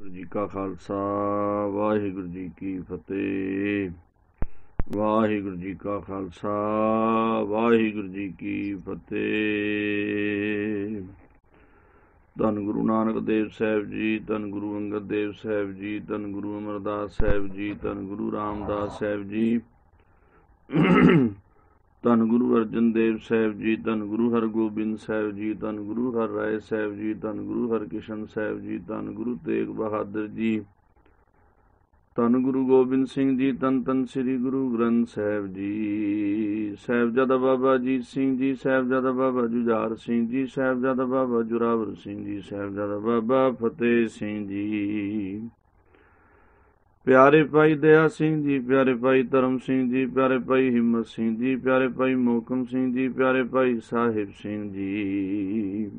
ਵਾਹਿਗੁਰੂ ਜੀ ਕਾ ਖਾਲਸਾ ਵਾਹਿਗੁਰੂ ਜੀ ਕੀ ਫਤਿਹ। ਵਾਹਿਗੁਰੂ ਜੀ ਕਾ ਖਾਲਸਾ ਵਾਹਿਗੁਰੂ ਜੀ ਕੀ ਫਤਿਹ। ਧੰਨ ਗੁਰੂ ਨਾਨਕ ਦੇਵ ਸਾਹਿਬ ਜੀ, ਧੰਨ ਗੁਰੂ ਅੰਗਦ ਦੇਵ ਸਾਹਿਬ ਜੀ, ਧੰਨ ਗੁਰੂ ਅਮਰਦਾਸ ਸਾਹਿਬ ਜੀ, ਧੰਨ ਗੁਰੂ ਰਾਮਦਾਸ ਸਾਹਿਬ ਜੀ, ਧੰਨ ਗੁਰੂ ਅਰਜਨ ਦੇਵ ਸਾਹਿਬ ਜੀ, ਧੰਨ ਗੁਰੂ ਹਰਗੋਬਿੰਦ ਸਾਹਿਬ ਜੀ, ਧੰਨ ਗੁਰੂ ਹਰ ਰਾਏ ਸਾਹਿਬ ਜੀ, ਧੰਨ ਗੁਰੂ ਹਰਕਿਸ਼ਨ ਸਾਹਿਬ ਜੀ, ਧੰਨ ਗੁਰੂ ਤੇਗ ਬਹਾਦਰ ਜੀ, ਧੰਨ ਗੁਰੂ ਗੋਬਿੰਦ ਸਿੰਘ ਜੀ, ਧੰਨ ਧੰਨ ਸ੍ਰੀ ਗੁਰੂ ਗ੍ਰੰਥ ਸਾਹਿਬ ਜੀ। ਸਾਹਿਬਜ਼ਾਦਾ ਬਾਬਾ ਅਜੀਤ ਸਿੰਘ ਜੀ, ਸਾਹਿਬਜ਼ਾਦਾ ਬਾਬਾ ਜੁਝਾਰ ਸਿੰਘ ਜੀ, ਸਾਹਿਬਜ਼ਾਦਾ ਬਾਬਾ ਜੋਰਾਵਰ ਸਿੰਘ ਜੀ, ਸਾਹਿਬਜ਼ਾਦਾ ਬਾਬਾ ਫਤਿਹ ਸਿੰਘ ਜੀ। ਪਿਆਰੇ ਭਾਈ ਦਇਆ ਸਿੰਘ ਜੀ, ਪਿਆਰੇ ਭਾਈ ਧਰਮ ਸਿੰਘ ਜੀ, ਪਿਆਰੇ ਭਾਈ ਹਿੰਮਤ ਸਿੰਘ ਜੀ, ਪਿਆਰੇ ਭਾਈ ਮੋਹਕਮ ਸਿੰਘ ਜੀ, ਪਿਆਰੇ ਭਾਈ ਸਾਹਿਬ ਸਿੰਘ ਜੀ।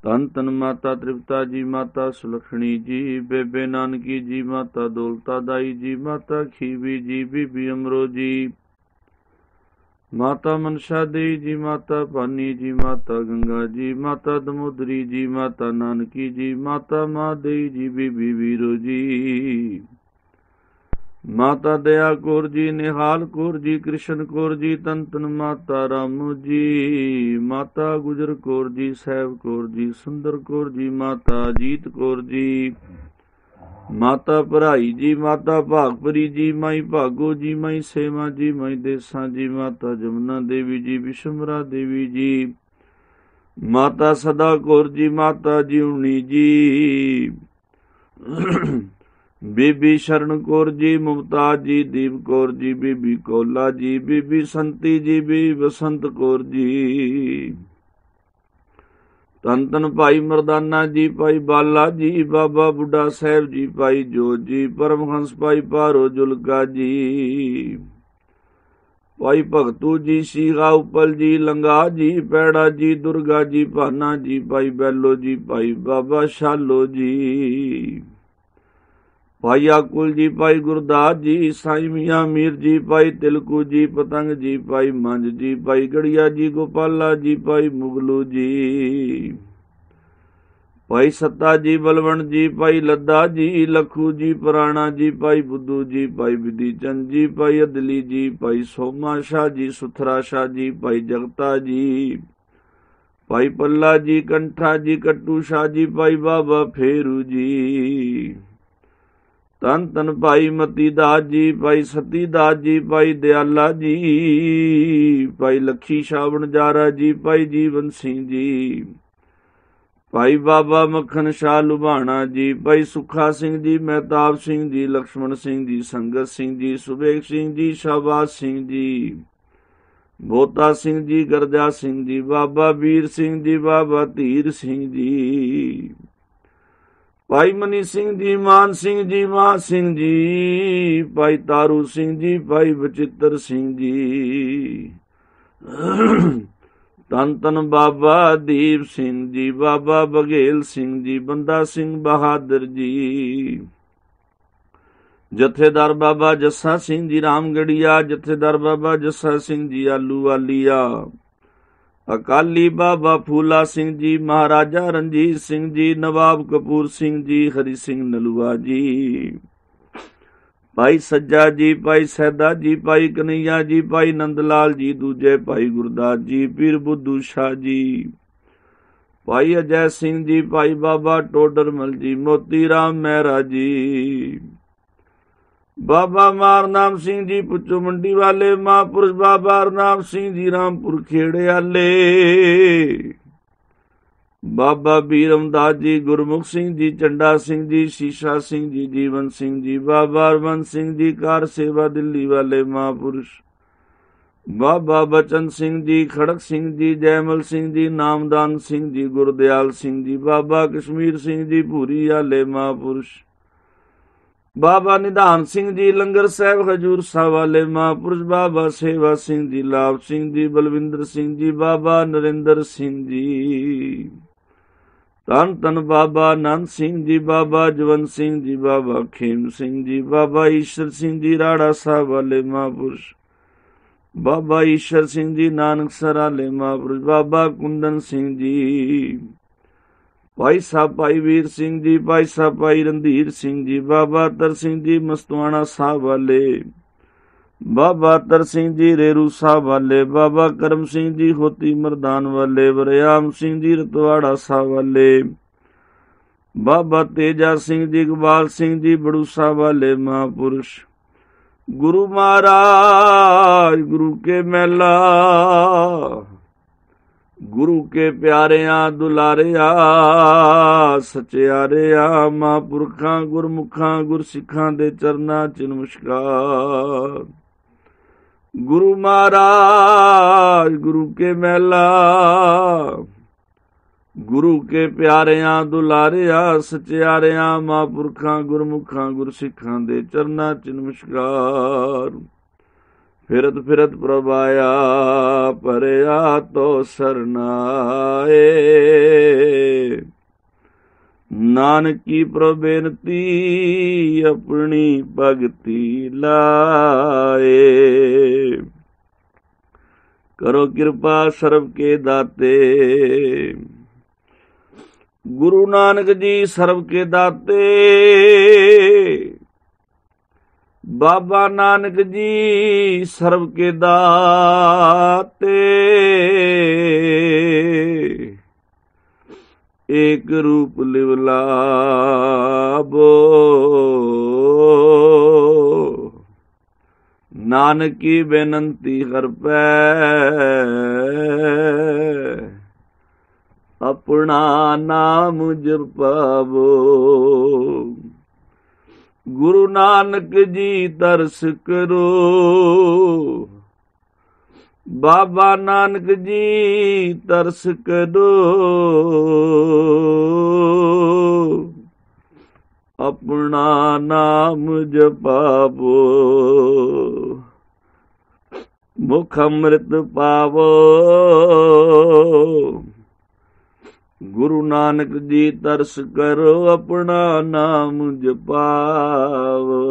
ਧੰਨ ਧੰਨ ਮਾਤਾ ਤ੍ਰਿਪਤਾ ਜੀ, ਮਾਤਾ ਸੁਲਖਣੀ ਜੀ, ਬੇਬੇ ਨਾਨਕੀ ਜੀ, ਮਾਤਾ ਦੌਲਤਾ ਦਾਈ ਜੀ, ਮਾਤਾ ਖੀਵੀ ਜੀ, ਬੀਬੀ ਅਮਰੋ ਜੀ, ਮਾਤਾ ਮਨਸ਼ਾ ਦੇਈ ਜੀ, ਮਾਤਾ ਭਾਨੀ ਜੀ, ਮਾਤਾ ਗੰਗਾ ਜੀ, ਮਾਤਾ ਦਮੋਦਰੀ ਜੀ, ਮਾਤਾ ਨਾਨਕੀ ਜੀ, ਮਾਤਾ ਮਾਂ ਦੇਈ ਜੀ, ਬੀਬੀ ਵੀਰੋ ਜੀ, ਮਾਤਾ ਦਇਆ ਕੌਰ ਜੀ, ਨਿਹਾਲ ਕੌਰ ਜੀ, ਕ੍ਰਿਸ਼ਨ ਕੌਰ ਜੀ, ਧੰਨ ਧੰਨ ਮਾਤਾ ਰਾਮੋ ਜੀ, ਮਾਤਾ ਗੁਜਰ ਕੌਰ ਜੀ, ਸਾਹਿਬ ਕੌਰ ਜੀ, ਸੁੰਦਰ ਕੌਰ ਜੀ, ਮਾਤਾ ਅਜੀਤ ਕੌਰ ਜੀ, ਮਾਤਾ ਭਰਾਈ ਜੀ, ਮਾਤਾ ਭਾਗਪਰੀ ਜੀ, ਮਾਈ ਭਾਗੋ ਜੀ, ਮਾਈ ਸੇਵਾ ਜੀ, ਮਾਈ ਦੇਸਾਂ ਜੀ, ਮਾਤਾ ਜਮਨਾ ਦੇਵੀ ਜੀ, ਵਿਸ਼ਮਰਾ ਦੇਵੀ ਜੀ, ਮਾਤਾ ਸਦਾ ਕੌਰ ਜੀ, ਮਾਤਾ ਜਿਉਣੀ ਜੀ, ਬੀਬੀ ਸ਼ਰਨ ਕੌਰ ਜੀ, ਮੁਮਤਾਜ ਜੀ, ਦੀਪ ਕੌਰ ਜੀ, ਬੀਬੀ ਕੌਲਾ ਜੀ, ਬੀਬੀ ਸੰਤੀ ਜੀ, ਬੀਬੀ ਬਸੰਤ ਕੌਰ ਜੀ, ਧੰਨ ਧੰਨ ਭਾਈ ਮਰਦਾਨਾ ਜੀ, ਭਾਈ ਬਾਲਾ ਜੀ, ਬਾਬਾ ਬੁੱਢਾ ਸਾਹਿਬ ਜੀ, ਭਾਈ ਜੋਤ ਜੀ, ਪਰਮਹੰਸ ਭਾਈ ਭਾਰੋ ਜੁਲਕਾ ਜੀ, ਭਾਈ ਭਗਤੂ ਜੀ, ਸ਼ੀਗਾ ਉਪਲ ਜੀ, ਲੰਗਾ ਜੀ, ਪੈੜਾ ਜੀ, ਦੁਰਗਾ ਜੀ, ਭਾਨਾ ਜੀ, ਭਾਈ ਬੈਲੋ ਜੀ, ਭਾਈ ਬਾਬਾ ਸ਼ਾਲੋ ਜੀ, ਭਾਈ ਆਕੁਲ ਜੀ, ਭਾਈ ਗੁਰਦਾਸ ਜੀ, ਸਾਈ ਮੀਆਂ ਮੀਰ ਜੀ, ਭਾਈ ਤਿਲਕੂ ਜੀ, ਪਤੰਗ ਜੀ, ਭਾਈ ਮੰਝ ਜੀ, ਭਾਈ ਗੜੀਆ ਜੀ, ਗੋਪਾਲਾ ਜੀ, ਭਾਈ ਮੁਗਲੂ ਜੀ, ਭਾਈ ਸੱਤਾ ਜੀ, ਬਲਵੰਡ ਜੀ, ਭਾਈ ਲੱਦਾ ਜੀ, ਲਖੂ ਜੀ, ਪੁਰਾਣਾ ਜੀ, ਭਾਈ ਬੁੱਧੂ ਜੀ, ਭਾਈ ਵਿਧੀ ਚੰਦ ਜੀ, ਭਾਈ ਅਦਲੀ ਜੀ, ਭਾਈ ਸੋਮਾ ਸ਼ਾਹ ਜੀ, ਸੁਥਰਾ ਸ਼ਾਹ ਜੀ, ਭਾਈ ਜਗਤਾ ਜੀ, ਭਾਈ ਪੱਲਾ ਜੀ, ਕੰਠਾ ਜੀ, ਕੱਟੂ ਸ਼ਾਹ ਜੀ, ਭਾਈ ਬਾਬਾ ਫੇਰੂ ਜੀ, ਧੰਨ ਧੰਨ ਭਾਈ ਮਤੀ ਦਾਸ ਜੀ, ਭਾਈ ਸਤੀ ਦਾਸ ਜੀ, ਭਾਈ ਦਿਆਲਾ ਜੀ, ਭਾਈ ਲੱਖੀ ਸ਼ਾਹ ਵਣਜਾਰਾ ਜੀ, ਭਾਈ ਜੀਵਨ ਸਿੰਘ ਜੀ, ਭਾਈ ਬਾਬਾ ਮੱਖਣ ਸ਼ਾਹ ਲੁਬਾਣਾ ਜੀ, ਭਾਈ ਸੁੱਖਾ ਸਿੰਘ ਜੀ, ਮਹਿਤਾਬ ਸਿੰਘ ਜੀ, ਲక్ష్మణ ਸਿੰਘ ਜੀ, ਸੰਗਤ ਸਿੰਘ ਜੀ, ਸੁਬੇਗ ਸਿੰਘ ਜੀ, ਸ਼ਾਹਬਾਜ਼ ਸਿੰਘ ਜੀ, ਬੋਤਾ ਸਿੰਘ ਜੀ, ਗਰਜਾ ਸਿੰਘ ਜੀ, ਬਾਬਾ ਵੀਰ ਸਿੰਘ ਜੀ, ਬਾਬਾ ਧੀਰ ਸਿੰਘ ਜੀ, ਭਾਈ ਮਨੀ ਸਿੰਘ ਜੀ, ਮਾਨ ਸਿੰਘ ਜੀ, ਮਾਨ ਸਿੰਘ ਜੀ, ਭਾਈ ਤਾਰੂ ਸਿੰਘ ਜੀ, ਭਾਈ ਬਚਿੱਤਰ ਸਿੰਘ ਜੀ, ਧੰਨ ਧੰਨ ਬਾਬਾ ਦੀਪ ਸਿੰਘ ਜੀ, ਬਾਬਾ ਬਘੇਲ ਸਿੰਘ ਜੀ, ਬੰਦਾ ਸਿੰਘ ਬਹਾਦਰ ਜੀ, ਜਥੇਦਾਰ ਬਾਬਾ ਜੱਸਾ ਸਿੰਘ ਜੀ, ਰਾਮਗੜੀਆ, ਜਥੇਦਾਰ ਬਾਬਾ ਜੱਸਾ ਸਿੰਘ ਜੀ, ਆਲੂ ਵਾਲੀਆ, ਅਕਾਲੀ ਬਾਬਾ ਫੂਲਾ ਸਿੰਘ ਜੀ, ਮਹਾਰਾਜਾ ਰਣਜੀਤ ਸਿੰਘ ਜੀ, ਨਵਾਬ ਕਪੂਰ ਸਿੰਘ ਜੀ, ਹਰੀ ਸਿੰਘ ਨਲੂਆ ਜੀ, ਭਾਈ ਸੱਜਾ ਜੀ, ਭਾਈ ਸੈਦਾ ਜੀ, ਭਾਈ ਕਨਈਆ ਜੀ, ਭਾਈ ਨੰਦ ਲਾਲ ਜੀ, ਦੂਜੇ ਭਾਈ ਗੁਰਦਾਸ ਜੀ, ਪੀਰ ਬੁੱਧੂ ਸ਼ਾਹ ਜੀ, ਭਾਈ ਅਜੈ ਸਿੰਘ ਜੀ, ਭਾਈ ਬਾਬਾ ਟੋਡਰਮਲ ਜੀ, ਮੋਤੀ ਰਾਮ ਮਹਿਰਾ ਜੀ, ਬਾਬਾ ਮਾਰਨਾਮ ਸਿੰਘ ਜੀ, ਪੁੱਚੋ ਮੰਡੀ ਵਾਲੇ, ਮਹਾਂਪੁਰਸ਼ ਬਾਬਾ ਹਰਨਾਮ ਸਿੰਘ ਜੀ, ਰਾਮਪੁਰ ਖੇੜੇ ਵਾਲੇ, ਬਾਬਾ ਬੀਰਮਦਾਸ ਜੀ, ਗੁਰਮੁਖ ਸਿੰਘ ਜੀ, ਚੰਡਾ ਸਿੰਘ ਜੀ, ਸ਼ੀਸ਼ਾ ਸਿੰਘ ਜੀ, ਜੀਵਨ ਸਿੰਘ ਜੀ, ਬਾਬਾ ਹਰਵੰਤ ਸਿੰਘ ਜੀ, ਕਾਰ ਸੇਵਾ ਦਿੱਲੀ ਵਾਲੇ ਮਹਾਂਪੁਰਸ਼, ਬਾਬਾ ਬਚਨ ਸਿੰਘ ਜੀ, ਖੜਕ ਸਿੰਘ ਜੀ, ਜੈਮਲ ਸਿੰਘ ਜੀ, ਨਾਮਦਾਨ ਸਿੰਘ ਜੀ, ਗੁਰਦਿਆਲ ਸਿੰਘ ਜੀ, ਬਾਬਾ ਕਸ਼ਮੀਰ ਸਿੰਘ ਜੀ, ਭੂਰੀ ਵਾਲੇ ਮਹਾਂਪੁਰਸ਼, ਬਾਬਾ ਨਿਧਾਨ ਸਿੰਘ ਜੀ, ਲੰਗਰ ਸਾਹਿਬ ਹਜੂਰ ਸਾਹਿਬ ਵਾਲੇ ਮਹਾਂਪੁਰਸ਼, ਬਾਬਾ ਸੇਵਾ ਸਿੰਘ ਜੀ, ਲਾਭ ਸਿੰਘ ਜੀ, ਬਲਵਿੰਦਰ ਸਿੰਘ ਜੀ, ਬਾਬਾ ਨਰਿੰਦਰ ਸਿੰਘ ਜੀ, ਧੰਨ ਧੰਨ ਬਾਬਾ ਆਨੰਦ ਸਿੰਘ ਜੀ, ਬਾਬਾ ਜਵੰਤ ਸਿੰਘ ਜੀ, ਬਾਬਾ ਖੇਮ ਸਿੰਘ ਜੀ, ਬਾਬਾ ਈਸ਼ਰ ਸਿੰਘ ਜੀ, ਰਾੜਾ ਸਾਹਿਬ ਵਾਲੇ ਮਹਾਂਪੁਰਸ਼, ਬਾਬਾ ਈਸ਼ਰ ਸਿੰਘ ਜੀ, ਨਾਨਕਸਰ ਵਾਲੇ ਮਹਾਂਪੁਰਸ਼, ਬਾਬਾ ਕੁੰਦਨ ਸਿੰਘ ਜੀ, ਭਾਈ ਸਾਹਿਬ ਭਾਈ ਵੀਰ ਸਿੰਘ ਜੀ, ਭਾਈ ਸਾਹਿਬ ਭਾਈ ਰਣਧੀਰ ਸਿੰਘ ਜੀ, ਬਾਬਾ ਤਰ ਸਿੰਘ ਜੀ ਮਸਤਵਾਣਾ ਸਾਹਿਬ ਵਾਲੇ, ਬਾਬਾ ਤਰ ਸਿੰਘ ਜੀ ਰੇਰੂ ਸਾਹਿਬ ਵਾਲੇ, ਬਾਬਾ ਕਰਮ ਸਿੰਘ ਜੀ ਹੋਤੀ ਮਰਦਾਨ ਵਾਲੇ, ਵਰਿਆਮ ਸਿੰਘ ਜੀ ਰਤਵਾੜਾ ਸਾਹਿਬ ਵਾਲੇ, ਬਾਬਾ ਤੇਜਾ ਸਿੰਘ ਜੀ, ਇਕਬਾਲ ਸਿੰਘ ਜੀ ਬੜੂ ਸਾਹਿਬ ਵਾਲੇ ਮਹਾਂਪੁਰਸ਼। ਗੁਰੂ ਮਹਾਰਾਜ ਗੁਰੂ ਕੇ ਮਹਿਲਾ, ਗੁਰੂ ਕੇ ਪਿਆਰਿਆਂ ਦੁਲਾਰਿਆ ਸਚਿਆਰਿਆ, ਮਹਾਂਪੁਰਖਾਂ ਗੁਰਮੁਖਾਂ ਗੁਰਸਿੱਖਾਂ ਦੇ ਚਰਨਾਂ 'ਚ ਨਮਸਕਾਰ। ਗੁਰੂ ਮਹਾਰਾਜ ਗੁਰੂ ਕੇ ਮਹਿਲਾ, ਗੁਰੂ ਕੇ ਪਿਆਰਿਆਂ ਦੁਲਾਰਿਆ ਸਚਿਆਰਿਆਂ, ਮਹਾਂਪੁਰਖਾਂ ਗੁਰਮੁਖਾਂ ਗੁਰਸਿੱਖਾਂ ਦੇ ਚਰਨਾਂ 'ਚ ਨਮਸਕਾਰ। ਫਿਰਤ ਫਿਰਤ ਪ੍ਰਭ ਆਇਆ, ਪਰਿਆ ਤੋ ਸਰਨਾਏ, ਨਾਨਕੀ ਪ੍ਰਭ ਬੇਨਤੀ ਆਪਣੀ ਭਗਤੀ ਲਾਏ। ਕਰੋ ਕਿਰਪਾ ਸਰਬ ਕੇ ਦਾਤੇ, ਗੁਰੂ ਨਾਨਕ ਜੀ ਸਰਬ ਕੇ ਦਾਤੇ, ਬਾਬਾ ਨਾਨਕ ਜੀ ਸਰਬ ਕੇ ਦਾਤੇ। ਏਕ ਰੂਪ ਲਿਵਲਾਬੋ, ਨਾਨਕ ਕੀ ਬੇਨੰਤੀ ਕਰ ਪੈ, ਆਪਣਾ ਨਾਮ ਜਪਾਵੋ। ਗੁਰੂ ਨਾਨਕ ਜੀ ਤਰਸ ਕਰੋ, ਬਾਬਾ ਨਾਨਕ ਜੀ ਤਰਸ ਕਰੋ, ਆਪਣਾ ਨਾਮ ਜਪਾਵੋ। ਮੁਖ ਅੰਮ੍ਰਿਤ ਪਾਵੋ, ਗੁਰੂ ਨਾਨਕ ਜੀ ਤਰਸ ਕਰੋ, ਆਪਣਾ ਨਾਮ ਜਪਾਵੋ।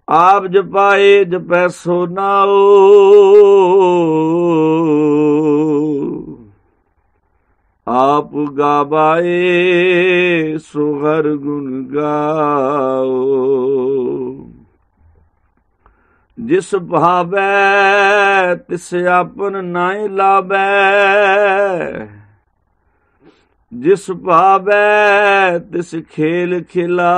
ਆਪ ਜਪਾਏ ਜਪੈ ਸੋ ਨਾਉ, ਆਪ ਗਾਵਾਏ ਸੋ ਹਰਿ ਗੁਣ ਗਾਓ। ਜਿਸ ਭਾਵੈ ਤਿਸ ਆਪਨ ਨਾਇ ਲਾਭੈ, ਜਿਸ ਭਾਵੈ ਤਿਸ ਖੇਲ ਖਿਲਾਵੈ।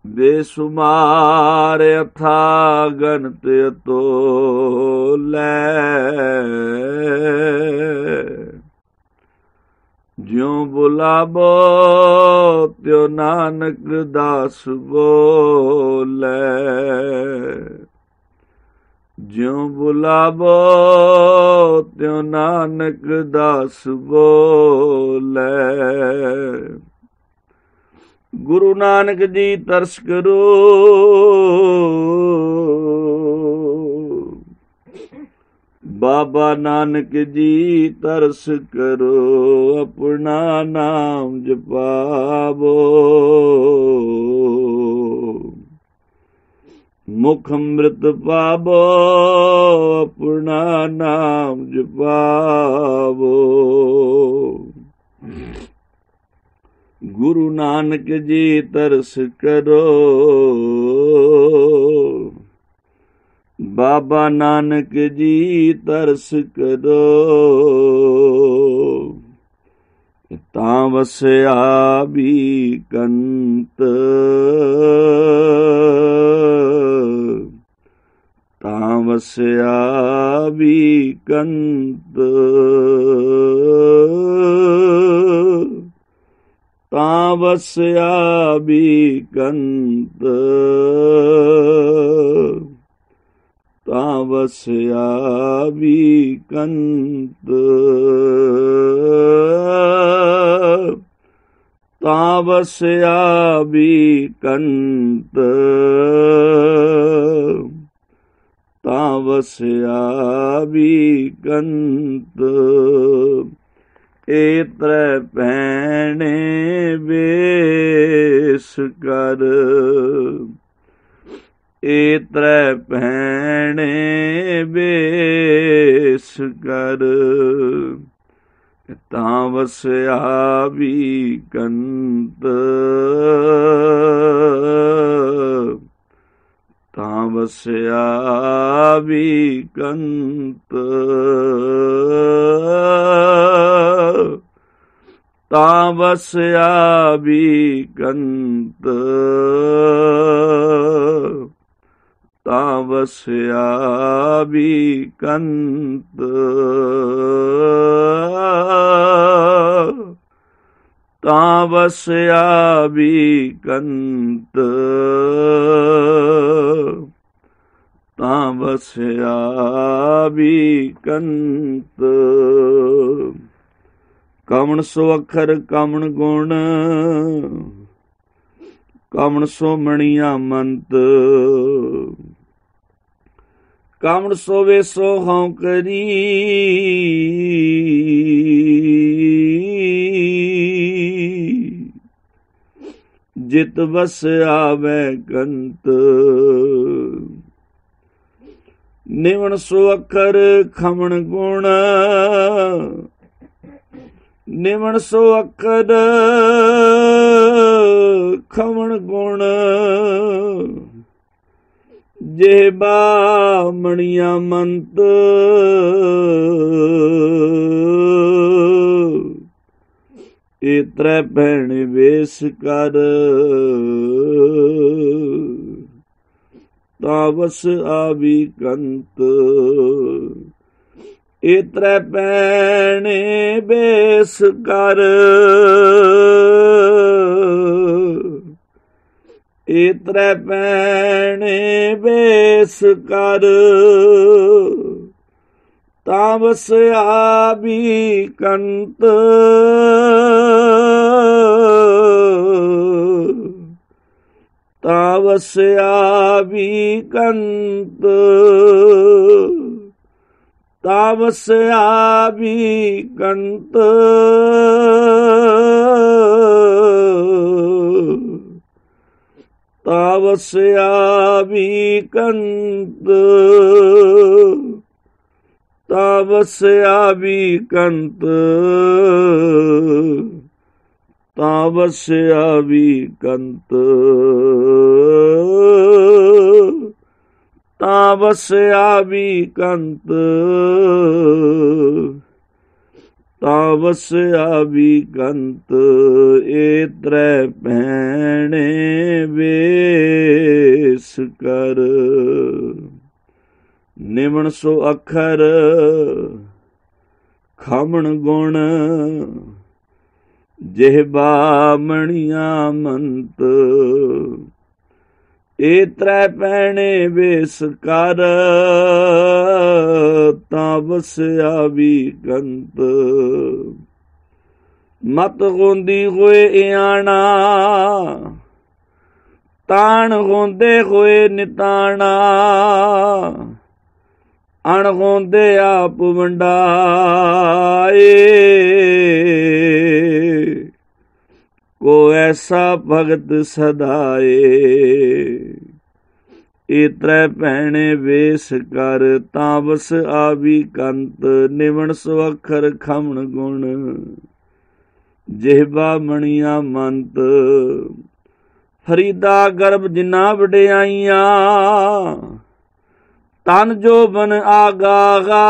ਬੇਸੁਮਾਰ ਅਥਾ ਗਨਤ ਅਤੋਲੈ, ਜਿਉ ਬੁਲਾਵੋ ਤਿਉ ਨਾਨਕ ਦਾਸ ਬੋਲੇ, ਜਿਉ ਬੁਲਾਵੋ ਤਿਉ ਨਾਨਕ ਦਾਸ ਬੋਲੇ। ਗੁਰੂ ਨਾਨਕ ਜੀ ਤਰਸ ਕਰੋ, ਬਾਬਾ ਨਾਨਕ ਜੀ ਤਰਸ ਕਰੋ, ਆਪਣਾ ਨਾਮ ਜਪਾਵੋ। ਮੁਖ ਅੰਮ੍ਰਿਤ ਪਾਵੋ, ਆਪਣਾ ਨਾਮ ਜਪਾਵੋ। ਗੁਰੂ ਨਾਨਕ ਜੀ ਤਰਸ ਕਰੋ, ਬਾਬਾ ਨਾਨਕ ਜੀ ਤਰਸ ਕਰੋ। ਤਾਂ ਵਸਿਆ ਵੀ ਕੰਤ, ਤਾਂ ਵਸਿਆ ਵੀ ਕੰਤ, ਤਾਂ ਵਸਿਆ ਵੀ ਕੰਤ, ਤਾਂ ਵਸਿਆ ਵੀ ਕੰਤ, ਤਾਂ ਵਸਿਆ ਵੀ ਕੰਤ, ਤਾਂ ਵਸਿਆ ਵੀ ਕੰਤ। ਏ ਤ੍ਰੈ ਭੈਣੇ ਵੇਸ ਕਰ, ए त्रै भैणे बेस कर, तां वसया बीकंत, तां वसया बीकंत, तां वसया बीकंत, तां वसया बीकंत, तां वसया बीकंत, तां वसया बीकंत। कवण सो अखर कवण गुण, कवण सो मणिया मंत, कवण सो वे सो हौं करी, जित बस आवे कंत। निवण सो अखर खवण गुण, निवण सो अखर खवण गुण, जेबा मणिया मंत, ए त्रै भैण वेस कर, तां वस आवी कंत। ए त्रै भैण वेस कर, ए त्रै भैण वेस कर, तां वसया बीकंत, तां वसया बीकंत, तां वसया बीकंत, तां वसया बीकंत, तां वसया बीकंत, तां वसया बीकंत, तां वसया बीकंत, तां वसया बीकंत। ए त्रै भैण वेस कर, निवण सो अखर खवण गुण, जेहबा मणिया मंत। ए त्रै भैण वेस कर, तां वसया बीकंत। मत होंदी होए इयाणा, ताण होंदे होए निताणा, अण होंदे आप वंडाए, को ऐसा भगत सदाए। ए त्रै भैण वेस कर, तां वस आवी कंत। निवण सो अखर खवण गुण, जेहबा मणिया मंत। फरीदा गर्भ जिना वडियाइयां, तन जोबन आगागा,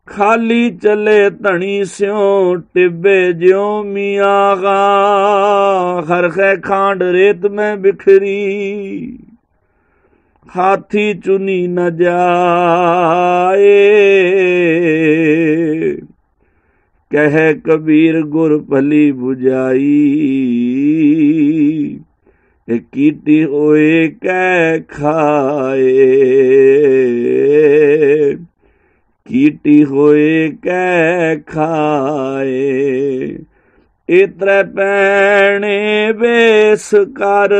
खाली चले धनी स्यों टिब्बे ज्यों मियागा। हरखे खांड रेत में बिखरी, हाथी चुनी न जाए। कह कबीर गुर भली बुझाई, कीटी होए कै खाए। कीटी होए कै खाए। ए त्रै भैण वेस कर,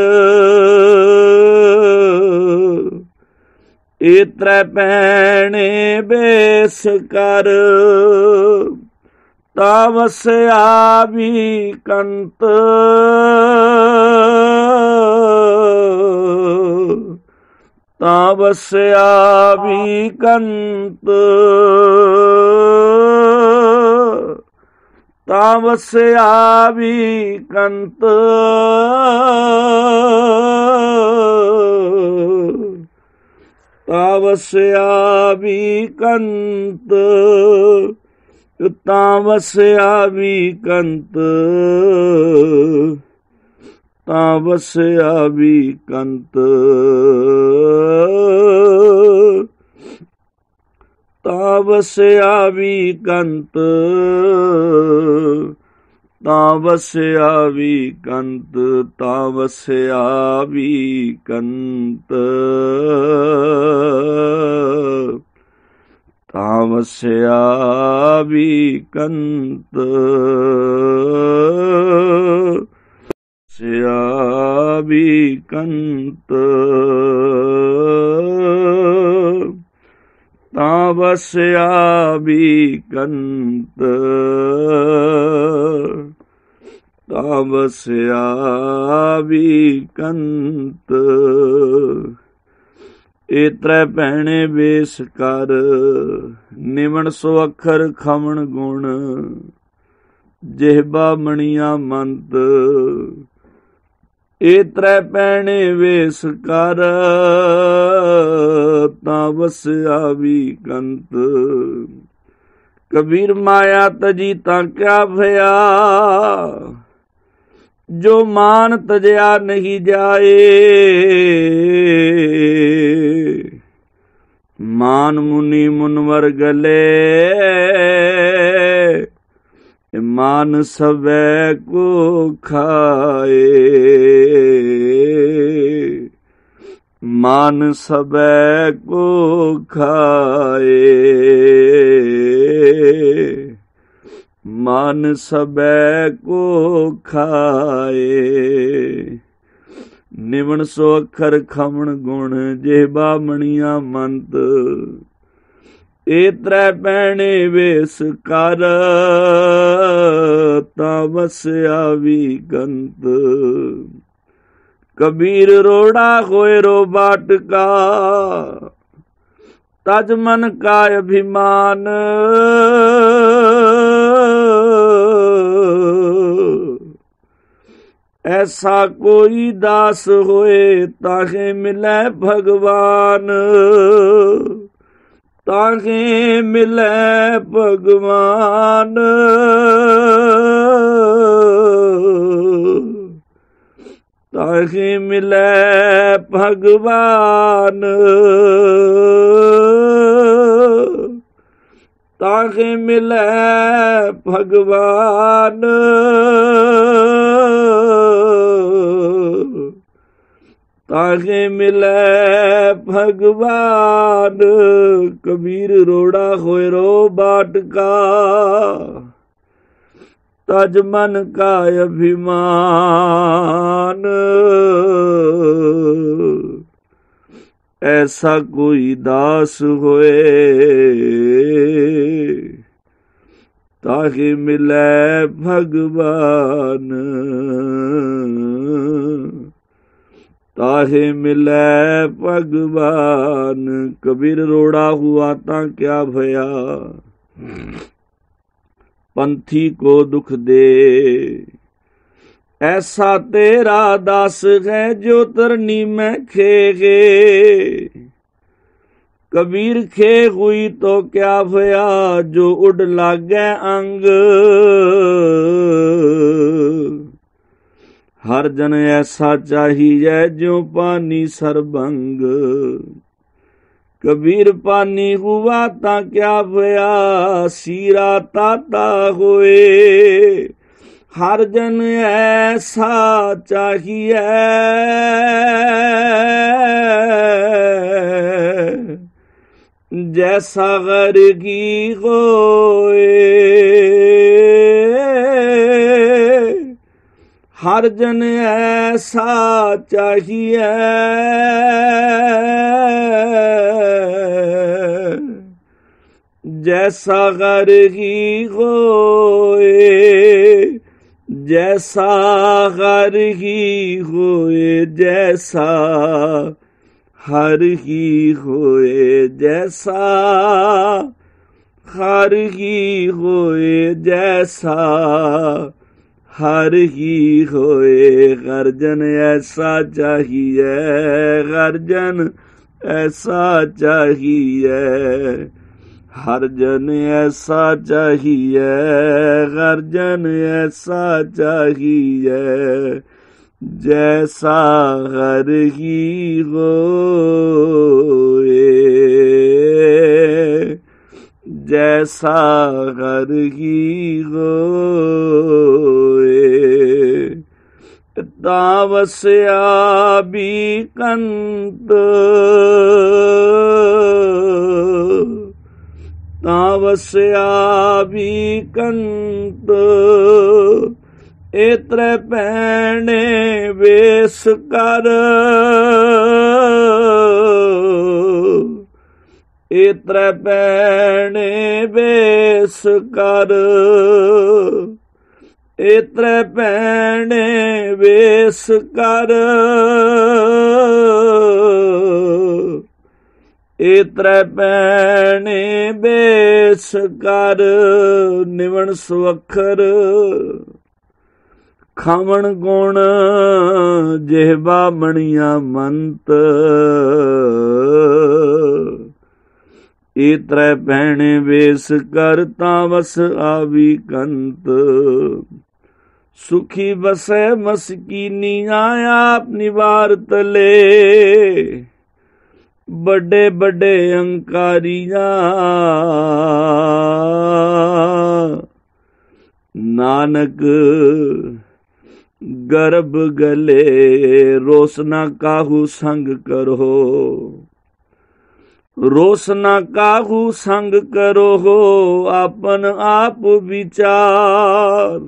ए त्रै भैण वेस कर, तावस्या भी कंत तावस्या भी कंत तावस्या भी कंत तावस्या भी कंत तावस्या भी कंत तावस्या भी कंत तावस्या भी कंत तावस्या भी कंत तावस्या भी कंत तावस्या भी कंत स्या भी कंत तावस्या भी कंत तावस्या भी कंत ए त्रै भैणे बेस कर निवण सो अखर खमण गुण ਜਿਹਬਾ ਮਣੀਆਂ ਮੰਤ ਇਹ ਤ੍ਰੈ ਪੈਣੇ ਵੇਸ ਕਰ ਤਾਂ ਵਸਿਆ ਵੀ ਕੰਤ ਕਬੀਰ ਮਾਇਆ ਤਜੀ ਤਾਂ ਕਿਆ ਭਇਆ ਜੋ ਮਾਨ ਤਜਿਆ ਨਹੀਂ ਜਾਏ ਮਾਨ ਮੁਨੀ ਮੁਨਵਰ ਗਲੇ मान सबे को खाए मान सबे को खाए मान सबे को खाए निवण सो अखर खमण गुण ਜਿਹਬਾ ਮਣੀਆਂ ਮੰਤ ਇਹ ਤ੍ਰੈ ਪੈਣੇ ਵੇਸ ਕਰ ਤਾਂ ਵਸਿਆ ਵੀ ਕੰਤ ਕਬੀਰ ਰੋੜਾ ਹੋਏ ਰੋ ਬਾਟਕਾ ਤਜ ਮਨ ਕਾ ਅਭਿਮਾਨ ਐਸਾ ਕੋਈ ਦਾਸ ਹੋਏ ਤਾਹੇ ਮਿਲੇ ਭਗਵਾਨ ताके मिले भगवान ताके मिले भगवान ताके मिले भगवान ताके मिले भगवान कबीर रोड़ा होए रो बाटका तज मन का अभिमान ऐसा कोई दास होए ताके मिले भगवान ताहे मिले भगवान कबीर रोड़ा हुआ ता क्या भया पंथी को दुख दे ऐसा तेरा दास है जो तरनी में खेगे कबीर खे हुई तो क्या भया जो उड़ लागे अंग हर जन ऐसा चाहिए जो पानी सरबंग कबीर पानी हुआ ता क्या भया सीरा ताता होए हर जन ऐसा चाहिए जैसा गर्गी होए हर जन ऐसा चाहिए जैसा घर ही होए, जैसा घर ही होए, जैसा हर ही होए, जैसा हर ही होए, जैसा हर ही होए। गर्जन ऐसा चाहिए, गर्जन ऐसा चाहिए, हर जन ऐसा चाहिए, गर्जन ऐसा चाहिए, जैसा हर ही होए, जैसा हर ही होए। तावस्या भी कंत, तावस्या भी कंत, एतरे पैणे वेस कर, एतरे पैणे वेस कर, एतरे पैणे वेस कर, एतरे पैणे वेस कर। निवण सुअखर खावण गुण, ਜਿਹਬਾ ਮਣੀਆਂ ਮੰਤ, ਇਤਰੈ ਪਹਿਣੇ ਵੇਸ ਕਰ, ਤਾਵਸ ਆਵੀ ਕੰਤ। ਸੁਖੀ ਬਸੈ ਮਸਕੀਨੀਆਂ, ਆਪ ਨਿਵਾਰ ਤਲੇ, ਵੱਡੇ ਵੱਡੇ ਅੰਕਾਰੀਆਂ, ਨਾਨਕ गर्भ गले, रोसना काहू संग करो, रोसना काहू संग करो, आपन आप विचार,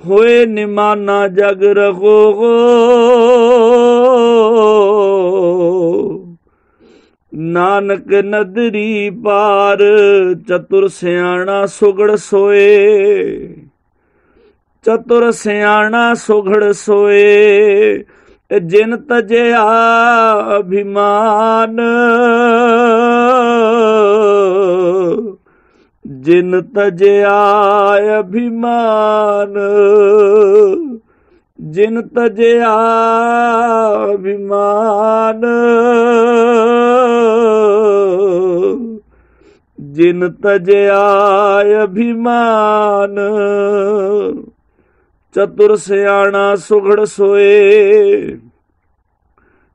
होए निमाना जग रहो। नानक नदरी पार, चतुर सियाणा सुगड़ सोए, चतुर सियाणा सुघड़ सोए, जिन तजया अभिमान, जिन तजया अभिमान, जिन तजया अभिमान, जिन तजया अभिमान। चतुर सियाणा सुघड़ सोए,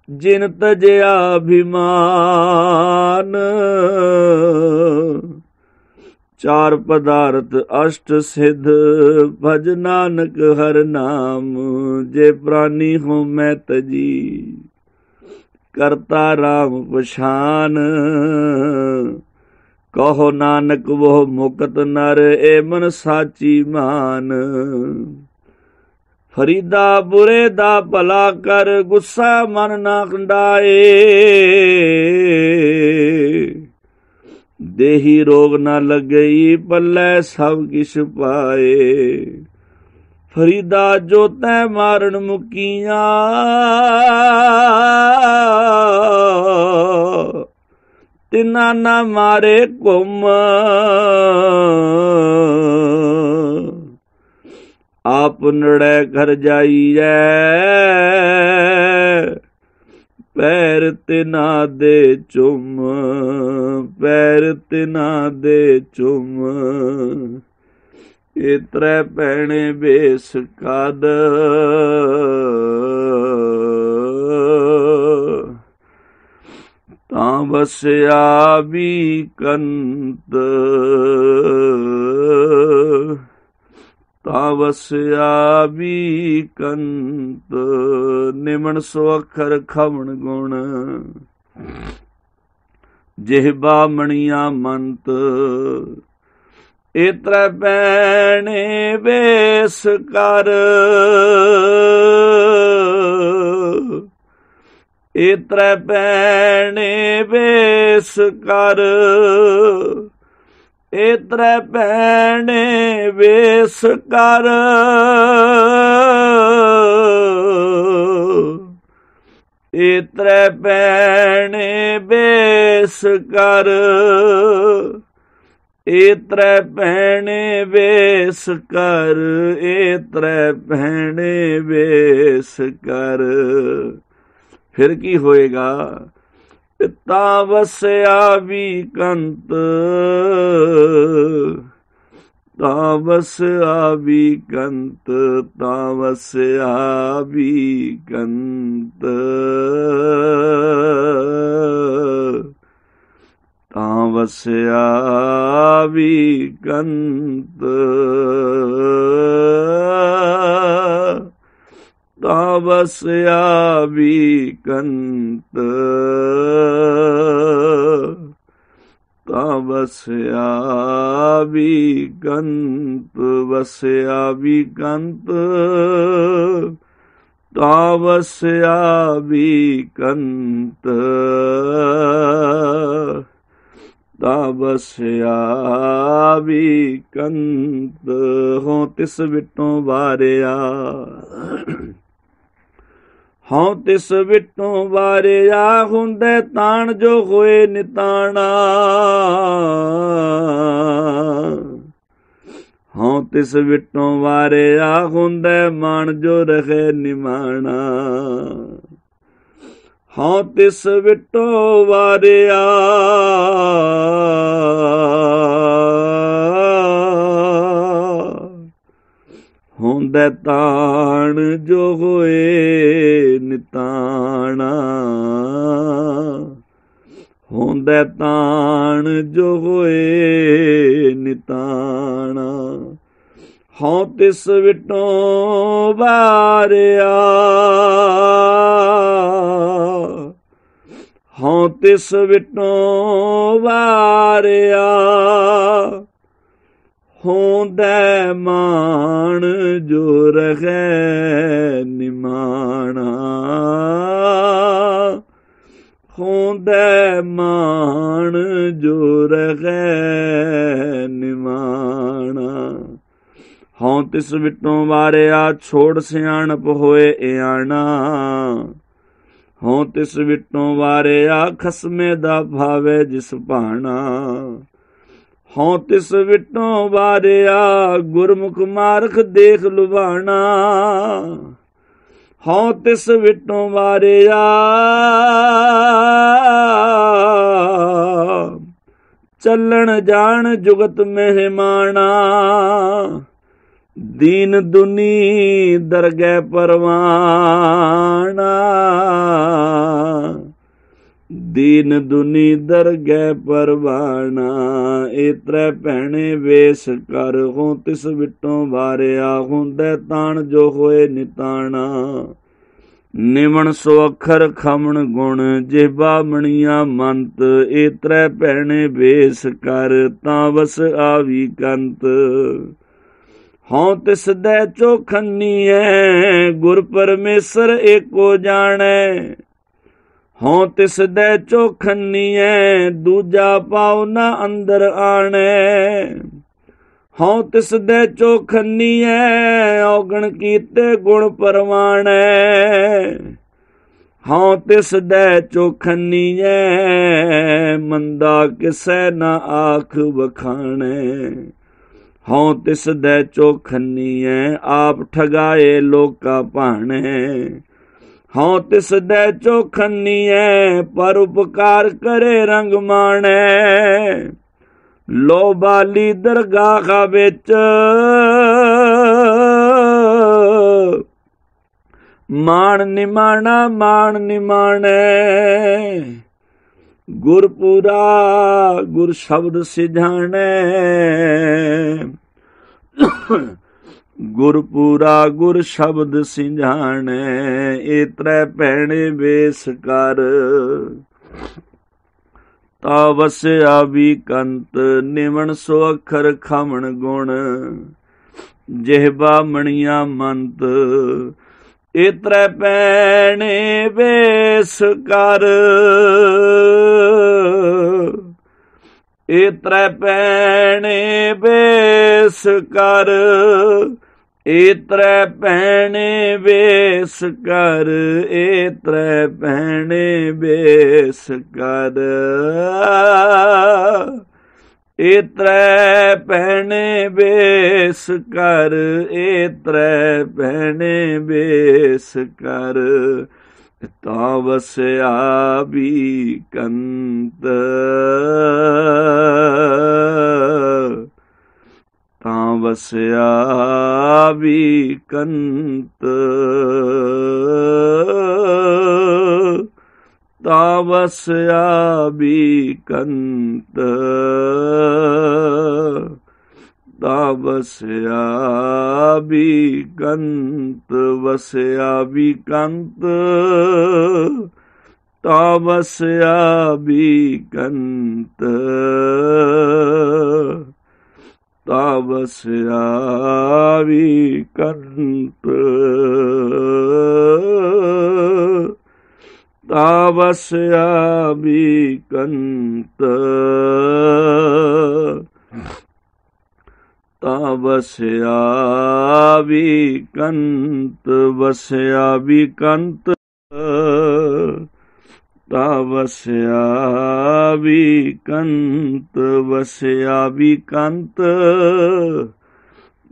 जिन तजया अभिमान। चार पदार्थ अष्ट सिद्ध, भज नानक हर नाम, जे प्राणी हो मैं तजी, करता राम पछान। कहो नानक वो मुकत नर, ए मन साची मान। फरीदा बुरे दा भला कर, गुस्सा मन ना कंडाए, देही रोग ना लगई, पल्ले सब किश पाए। फरीदा जो तै मारन मुकिया, तिना ना मारे घुम। आप नड़े घर जाइए, पैर तिना दे चुम, पैर तिना दे चुम। इतरे पैणे बेस कद, तां बसया भी कंत, तावस्या भी कंत। निमन सुअखर खवण गुण, ਜਿਹਬਾ ਮਣੀਆਂ ਮੰਤ। ਇਤਰੇ ਪੈਣੇ ਵੇਸ ਕਰ, ਇਤਰੇ ਪੈਣੇ ਵੇਸ ਕਰ। ਇਤਰੇ ਭੈਣੇ ਵੇਸ ਕਰ, ਇਤਰੇ ਭੈਣੇ ਵੇਸ ਕਰ, ਇਤਰੇ ਭੈਣੇ ਵੇਸ ਕਰ, ਇਤਰੇ ਭੈਣੇ ਵੇਸ ਕਰ। ਫਿਰ ਕੀ ਹੋਏਗਾ? ਤਾ ਵਸਿਆ ਵੀ ਕੰਤ, ਤਾ ਵਸਿਆ ਵੀ ਕੰਤ, ਤਾ ਵਸਿਆ ਵੀ ਕੰਤ, ਤਾ ਵਸਿਆ ਵੀ ਕੰਤ, ਤਾ ਵਸਿਆ ਵੀ ਕੰਤ, ਤਾ ਵਸਿਆ ਵੀ ਕੰਤ, ਵਸਿਆ ਵੀ ਕੰਤ, ਤਾ ਵਸਿਆ ਵੀ ਕੰਤ, ਤਾ ਵਸਿਆ ਵੀ ਕੰਤ। ਹੋਂ ਤਿਸ ਵਿਟੋਂ ਵਾਰਿਆ, ਹੋਂ ਤਿਸ ਵਿਟੋਂ ਵਾਰਿਆ, ਹੁੰਦੇ ਤਾਣ ਜੋ ਹੋਏ ਨਿਤਾਣਾ, ਹੋਂ ਤਿਸ ਵਿਟੋਂ ਵਾਰਿਆ, ਹੁੰਦੇ ਮਾਣ ਜੋ ਰਹੇ ਨਿਮਾਣਾ, ਹੋਂ ਤਿਸ ਵਿਟੋਂ ਵਾਰਿਆ, ਹੁੰਦੇ ਤਾਣ ਜੋ ਹੋਏ ਨਿਤਾਣਾ, ਹੁੰਦੇ ਤਾਣ ਜੋ ਹੋਏ ਨਿਤਾਣਾ, ਹੋਂ ਤਿਸ ਵਿਟੋਂ ਵਾਰਿਆ, ਹੋਂ ਤਿਸ ਵਿਟੋਂ ਵਾਰਿਆ, ਹੁੰਦੇ ਮਾਣ ਜੋ ਰਹੇ ਨਿਮਾਣਾ, ਹੁੰਦੇ ਮਾਣ ਜੋ ਰਹੇ ਨਿਮਾਣਾ, ਹੋਂ ਤਿਸ ਵਿਟੋਂ ਵਾਰਿਆ, ਛੋੜ ਸਿਆਣਪ ਹੋਏ ਇਆਣਾ, ਹੋਂ ਤਿਸ ਵਿਟੋਂ ਵਾਰਿਆ, ਖਸਮੇ ਦਾ ਭਾਵੇ ਜਿਸ ਭਾਣਾ, ਹੋਂ ਤਿਸ ਵਿਟੋਂ ਵਾਰਿਆ, ਗੁਰਮੁਖ ਮਾਰਖ ਦੇਖ ਲੁਭਾਣਾ, ਹੋਂ ਤਿਸ ਵਿਟੋਂ ਵਾਰਿਆ, ਚੱਲਣ ਜਾਣ ਜੁਗਤ ਮਹਿਮਾਣਾ, ਦੀਨ ਦੁਨੀ ਦਰਗਹਿ ਪਰਵਾਣਾ, ਦੀਨ ਦੁਨੀ ਦਰਗਹਿ ਪਰਵਾਣਾ, ਇਤਰੇ ਭੈਣੇ ਵੇਸ ਕਰ, ਹੋਂ ਤਿਸ ਵਿਟੋਂ ਵਾਰਿਆ, ਹੁੰਦੇ ਤਾਣ ਜੋ ਹੋਏ ਨਿਤਾਣਾ, ਨਿਮਣ ਸੋ ਅੱਖਰ ਖਮਣ ਗੁਣ, ਜਿਹਬਾ ਮਣੀਆਂ ਮੰਤ, ਇਤਰੇ ਭੈਣੇ ਵੇਸ ਕਰ, ਤਾਂ ਵਸ ਆਵੀ ਕੰਤ, ਹੋਂ ਤਿਸ ਦੇ ਚੋਖੰਨੀਐ, ਗੁਰ ਪਰਮੇਸ਼ਰ ਏਕੋ ਜਾਣੈ, ਹੋਂ ਤਿਸ ਦੇ ਚੋਖੰਨੀਐ, ਦੂਜਾ ਪਾਉ ਨਾ ਅੰਦਰ ਆਣੈ, ਹੋਂ ਤਿਸ ਦੇ ਚੋਖੰਨੀਐ, ਔਗਣ ਕੀਤੇ ਗੁਣ ਪਰਵਾਣੈ, ਹੋਂ ਤਿਸ ਦੇ ਚੋਖੰਨੀਐ, ਮੰਦਾ ਕਿਸੈ ਨਾ ਆਖ ਵਖਾਣੈ, ਹੋਂ ਤਿਸ ਦੇ ਚੋਖੰਨੀਐ, ਆਪ ਠਗਾਏ ਲੋਕਾ ਭਾਣੈ, ਹੋਂ ਤਿਸ ਦੇ ਚੋਖੰਨੀਐ, ਪਰ ਉਪਕਾਰ ਕਰੇ ਰੰਗ ਮਾਣੈ, ਲੋ ਬਾਲੀ ਦਰਗਾਹ ਵਿੱਚ ਮਾਣ ਨਿਮਾਣਾ, ਮਾਣ ਨਿਮਾਣੈ, ਗੁਰਪੂਰਾ ਗੁਰ ਸ਼ਬਦ ਸਿਝਾਣੈ, ਗੁਰਪੂਰਾ ਗੁਰ ਸ਼ਬਦ ਸਿਝਾਣੈ, ਇਤਰੇ ਭੈਣੇ ਵੇਸ ਕਰ, ਤਾ ਵਸਿਆ ਵੀ ਕੰਤ, ਨਿਵਣ ਸੋ ਅੱਖਰ ਖਮਣ ਗੁਣ, ਜਿਹਬਾ ਮਣੀਆਂ ਮੰਤ, ਇਤਰੇ ਭੈਣੇ ਵੇਸ ਕਰ, ए त्रै पैणे बेस कर, ए त्रै पैणे बेस कर, ए त्रै पैणे बेस कर, ए त्रै पैणे बेस कर, ए त्रै पैणे बेस कर, तां वस्या बीकंत, तां वस्या बीकंत, तां वस्या बीकंत, तां वस्या बीकंत, वस्या बीकंत, तां वस्या बीकंत, तां वस्या बीकंत, तां वस्या बीकंत, तां वस्या बीकंत, वस्या बीकंत, तां वस्या बीकंत, वस्या बीकंत,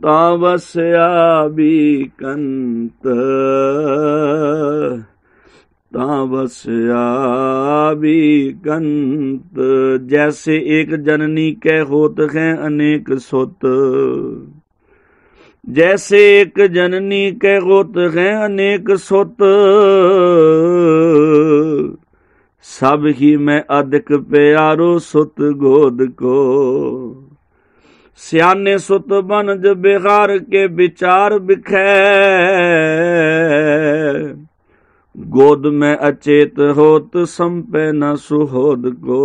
तां वस्या बीकंत, तां वस्या बीकंत। जैसे एक जननी के होत हैं अनेक सुत, जैसे एक जननी के होत हैं अनेक सुत, सब ही में अधिक प्यारो सुत गोद को। सियाने सुत बनज बिहार के विचार बिखै, गोद में अचेत होत संपे न सुहोद को।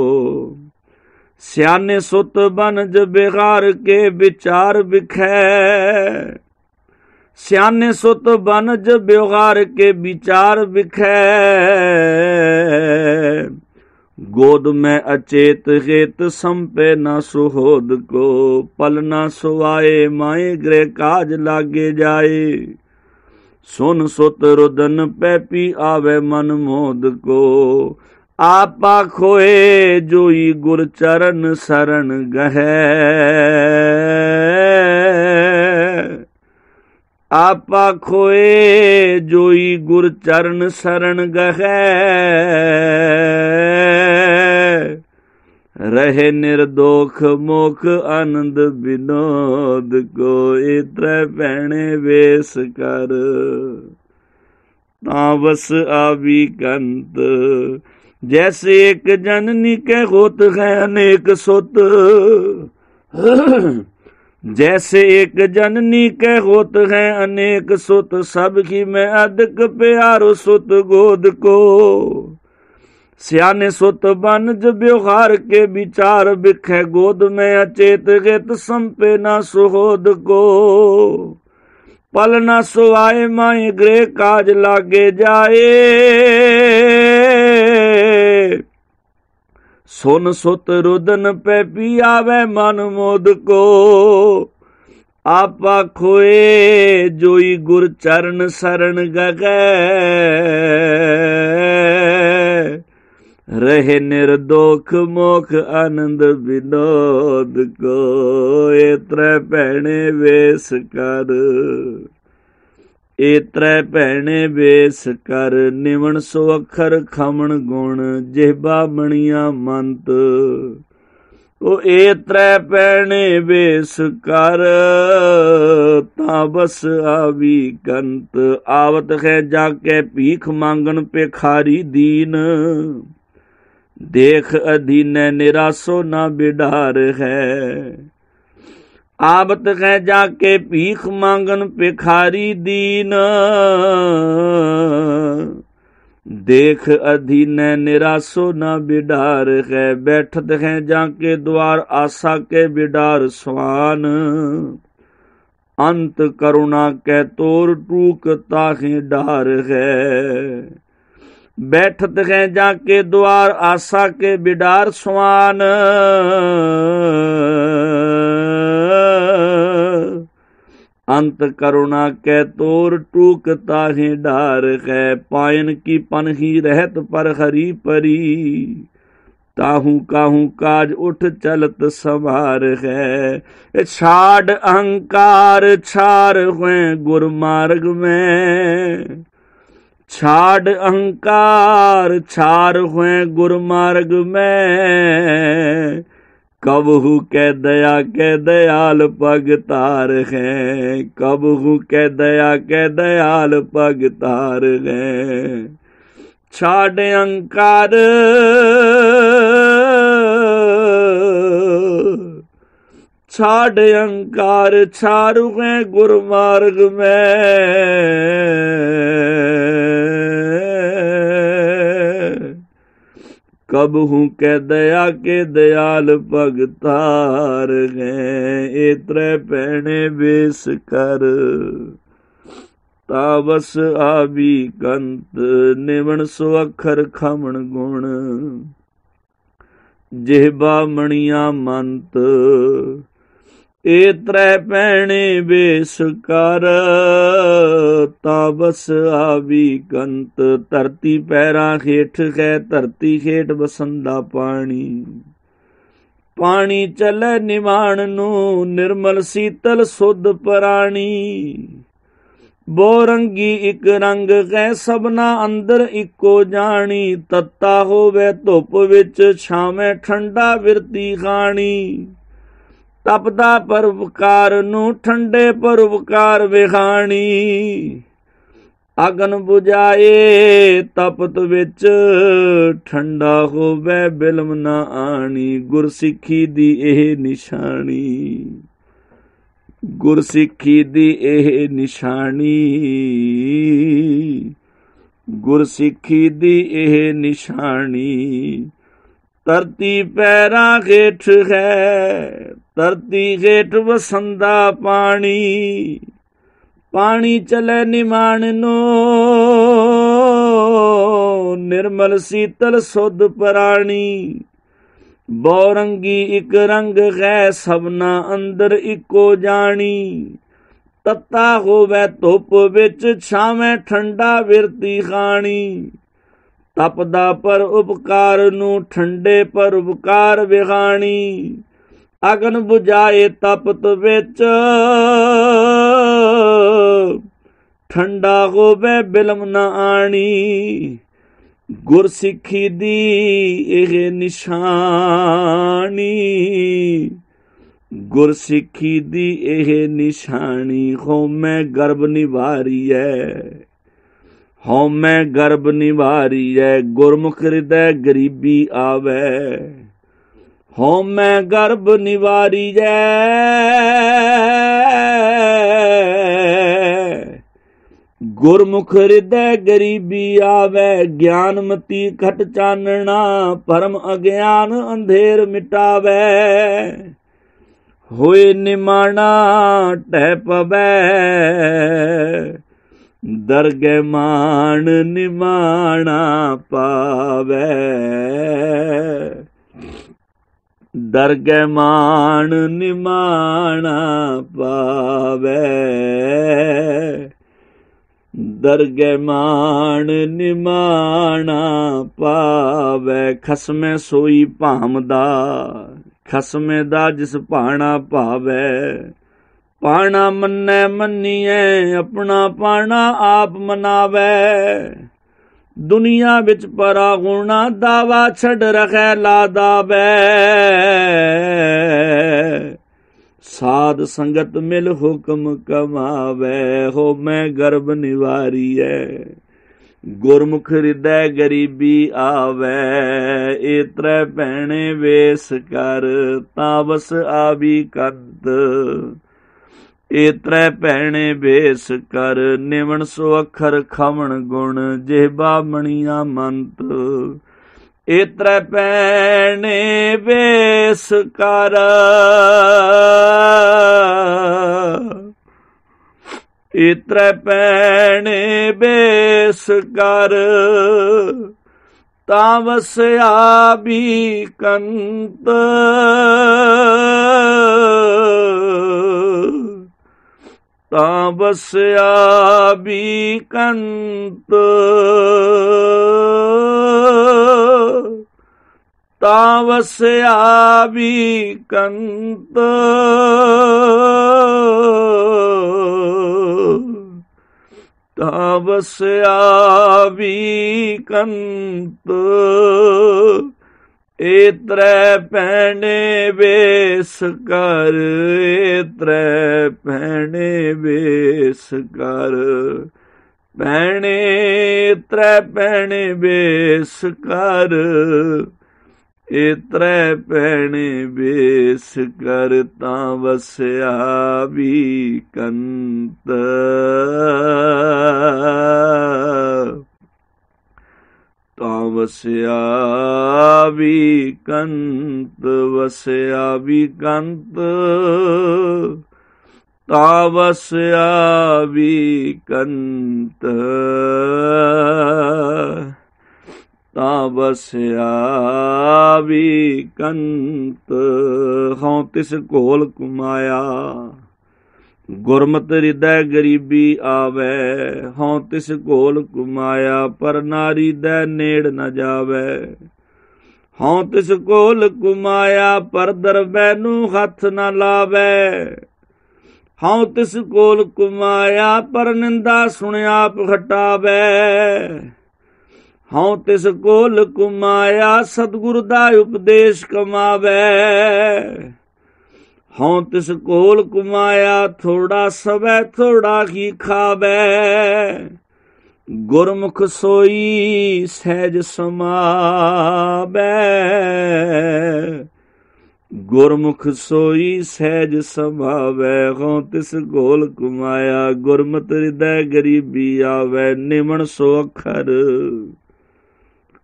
सियाने सुत बनज बिहार के विचार बिखै, सियाने सुत बनज बिहार के विचार बिखै, गोद में अचेत हेत संपे न सुहोद को। पल न सुवाए माए गृह काज लागे जाए, सुन सुत रुदन पे पी आवे मन मोद को। आपा खोए जोई गुर चरण शरण गहे, आपा खोए जोई गुर चरण शरण गहे, रहे निर्दोख मोख आनंद विनोद को। ए त्रै पैणे वेस कर, तां वस आवी कंत। जैसे एक जननी के होत हैं अनेक सुत, जैसे एक जननी के होत हैं अनेक सुत, सब ही में अधिक प्यारो सुत गोद को। सियाने सुत बनज व्यवहार के विचार बिखै, गोद में अचेत हित संपे न सुहोद को। पल न सुआए माए गृह काज लागे जाए, सुन सुत रुदन पे पियावे मन मोद को। आपा खोए जोई गुर चरण शरण गगे, रहे निर्दोख मोख आनंद विनोद को। ए त्रै पैणे वेस कर, ए त्रै पैणे वेस कर, निवण सो अखर खमण गुण, जिह्बा मणिया मंत। ओ ए त्रै पैणे वेस कर, तां बस आवी कंत। आवत है जाके भीख मांगन पेखारी दीन, देख अधीने निरासो ना बिडार है। आवत है जाके भीख मांगन भिखारी दीन, देख अधीने निरासो ना बिडार है। बैठत है जाके द्वार आशा के बिडार स्वान, अंत करुणा के तोर टूक ताहे डार है। बैठत है जाके द्वार आशा के बिडार स्वान। अंत करुणा के तोर टूक ताहे डार है। पायन की पनही रहत पर हरी परी। ताहू काहू काज उठ चलत संभार है। छाड़ अहंकार छार हुए गुरमार्ग में। छाड़ अहंकार छार हुए गुरमार्ग में। कबहू के दयाल पग तार है। कबहू के दयाल पग तार है। छाड़ अहंकार छाड़ अहंकार छारु है गुरमार्ग में। कबहू के दयाल पग तार गए। एतरे पहने बेस कर तावस आबी कंत। निवण सो अखर खमण गुण। जिहबा मणिया मंत। एतरे पहने बेस कर तावस आबी कंत। धरती पैरा हेठ है धरती हेठ बसंदा पानी। पानी चले निवाण नू निर्मल शीतल सुध प्राणी। बोरंगी इक रंग है सबना अंदर इको जानी। तत्ता होवे धुप विच छावे ठंडा विरती खानी। तपदा परोपकार नू ठंडे परोपकार विखानी। अगन बुझाए तपत विच ठंडा होवे बिलम ना आनी। गुरसिੱਖੀ दी एह निशानी। गुरसिੱਖੀ दी एह निशानी। गुरसिੱਖੀ दी एह निशानी। धरती पैरा हेठ है धरती हेठ वसंदा पानी। पानी चले निमाण नो निर्मल शीतल सुध प्राणी। बोरंगी इक रंग है सबना अंदर इको जानी। तत्ता होवे धुप विच छावे ठंडा विरती खानी। तपदा पर उपकार नू ठंडे पर उपकार विखानी। अगन बुझाए तपत विच ठंडा होवे बिलम न आनी। गुरसिੱਖੀ दी एह निशानी। गुरसिੱਖੀ दी एह निशानी। होमै गर्भ निवारी है होमै गर्भ निवारी है। गुरमुख हृदय गरीबी आवे। होमै गर्भ निवारी है। गुरमुख हृदय गरीबी आवे। ज्ञानमती घट चानना परम अज्ञान अंधेर मिटावे। होए निमाणा टह पवै दरगे मान निमाणा पावे। दरगे मान निमाणा पावे। दरगे मान निमाणा पावे। खसमे सोई भामदा खसमे दा जिस भाणा भावे। पाणा मन्नै मन्निए अपना पाणा आप मनावे। दुनिया विच परा गुणा दावा छड़ रखै ला दावे। साध संगत मिल हुक्म कमावे। हो मैं गर्भ निवारी है। गुरमुख हृदय गरीबी आवे। एतरे पैणे वेस कर तावस आवी कंत। एतरे पैणे वेस कर निवण सो अखर खमण गुण। जिहबा मणिया मंत। एतरे पैणे वेस कर ਇਤਰੈ ਪੈਣੇ ਬੇਸ ਕਰ, ਤਾਂ ਵਸਿਆ ਵੀ ਕੰਤ। ਤਾਂ ਵਸਿਆ ਵੀ ਕੰਤ, ਤਾਂ ਵਸਿਆ ਵੀ ਕੰਤ। ਤਾਂ ਵਸਿਆ ਵੀ ਕੰਤ, ਇਤਰੈ ਪੈਣੇ ਬੇਸ ਕਰ, ਇਤਰੈ ਪੈਣੇ ਬੇਸ ਕਰ। ਪੈਣੇ ਇਤਰੈ ਪੈਣੇ ਬੇਸ ਕਰ, ਇਤਰੈ ਪੈਣੇ ਬੇਸ ਕਰ। ਤਾਂ ਵਸਿਆ ਵੀ ਕੰਤ, ਤਾਂ ਵਸਿਆ ਵੀ ਕੰਤ, ਵਸਿਆ ਵੀ ਕੰਤ। ਤਾਂ ਵਸਿਆ ਵੀ ਕੰਤ, ਤਾਂ ਵਸਿਆ ਵੀ ਕੰਤ। ਹਉ ਤਿਸ ਘੋਲ ਕੁਮਾਇਆ, ਗੁਰਮਤਿ ਹਿਰਦੈ ਗਰੀਬੀ ਆਵੈ। ਹਉ ਤਿਸ ਘੋਲ ਕੁਮਾਇਆ, ਪਰ ਨਾਰੀ ਦੈ ਨੇੜ ਨ ਜਾਵੈ। ਹਉ ਤਿਸ ਘੋਲ ਕੁਮਾਇਆ, ਪਰ ਦਰਬੈ ਨੂੰ ਹੱਥ ਨ ਲਾਵੈ। ਹਉ ਤਿਸ ਘੋਲ ਕੁਮਾਇਆ, ਪਰ ਨਿੰਦਾ ਸੁਣਿਆਪ ਹਟਾਵੈ। ਹਉ ਤਿਸ ਘੋਲ ਕੁਮਾਇਆ, ਸਤਿਗੁਰ ਦਾ ਉਪਦੇਸ਼ ਕਮਾਵੈ। ਹਉ ਤਿਸ ਘੋਲ ਕੁਮਾਇਆ, ਥੋੜਾ ਸਵੈ ਥੋੜਾ ਹੀ ਖਾਵੈ। ਗੁਰਮੁਖ ਸੋਈ ਸਹਿਜ ਸਮਾਵੈ। ਗੁਰਮੁਖ ਸੋਈ ਸਹਿਜ ਸਮਾਵੈ। ਹਉ ਤਿਸ ਘੋਲ ਕੁਮਾਇਆ, ਗੁਰਮਤਿ ਹਿਰਦੈ ਗਰੀਬੀ ਆਵੈ। ਨਿਮਣ ਸੋ ਅੱਖਰ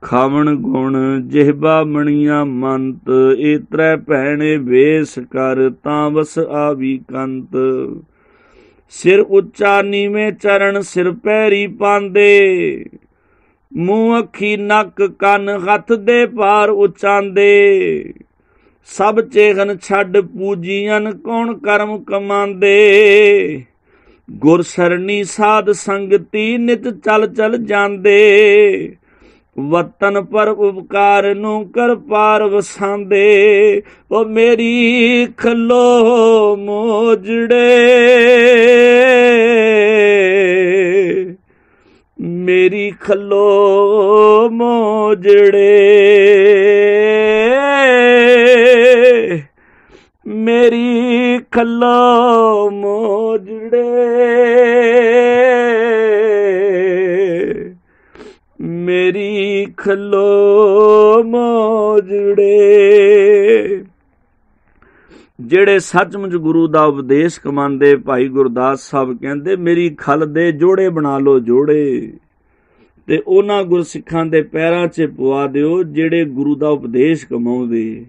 ਖਾਵਣ ਗੁਣ, ਜਿਹਬਾ ਮਣੀਆਂ ਮੰਤ। ਇਤਰੈ ਪੈਣੇ ਬੇਸ ਕਰ, ਤਾਂ ਵਸ ਆਵੀ ਕੰਤ। ਸਿਰ ਉੱਚਾ ਨੀਵੇਂ ਚਰਨ, ਸਿਰ ਪੈਰੀ ਪਾਂਦੇ। ਮੂੰਹ ਅੱਖੀ ਨੱਕ ਕੰਨ, ਹੱਥ ਦੇ ਭਾਰ ਉਚਾਂਦੇ। ਸਭ ਚੇਹਨ ਛੱਡ ਪੂਜੀਅਨ, ਕੌਣ ਕਰਮ ਕਮਾਂਦੇ। ਗੁਰ ਸਰਣੀ ਸਾਧ ਸੰਗਤੀ, ਨਿਤ ਚਲ ਚਲ ਜਾਂਦੇ। ਵਤਨ ਪਰ ਉਪਕਾਰ ਨੂੰ ਕਰ ਪਾਰ ਵਸਾਂਦੇ। ਉਹ ਮੇਰੀ ਖੱਲੋ ਮੋਜੜੇ, ਮੇਰੀ ਖੱਲੋ ਮੋਜੜੇ। ਮੇਰੀ ਖੱਲੋ ਮੋਜੜੇ, ਮੇਰੀ ਖੱਲੋ ਮੋਜੜੇ। ਜਿਹੜੇ ਸੱਚਮੁੱਚ ਗੁਰੂ ਦਾ ਉਪਦੇਸ਼ ਕਮਾਉਂਦੇ, ਭਾਈ ਗੁਰਦਾਸ ਸਾਹਿਬ ਕਹਿੰਦੇ, ਮੇਰੀ ਖੱਲ ਦੇ ਜੋੜੇ ਬਣਾ ਲਓ ਜੋੜੇ, ਤੇ ਉਹਨਾਂ ਗੁਰਸਿੱਖਾਂ ਦੇ ਪੈਰਾਂ 'ਚ ਪਵਾ ਦਿਓ ਜਿਹੜੇ ਗੁਰੂ ਦਾ ਉਪਦੇਸ਼ ਕਮਾਉਂਦੇ।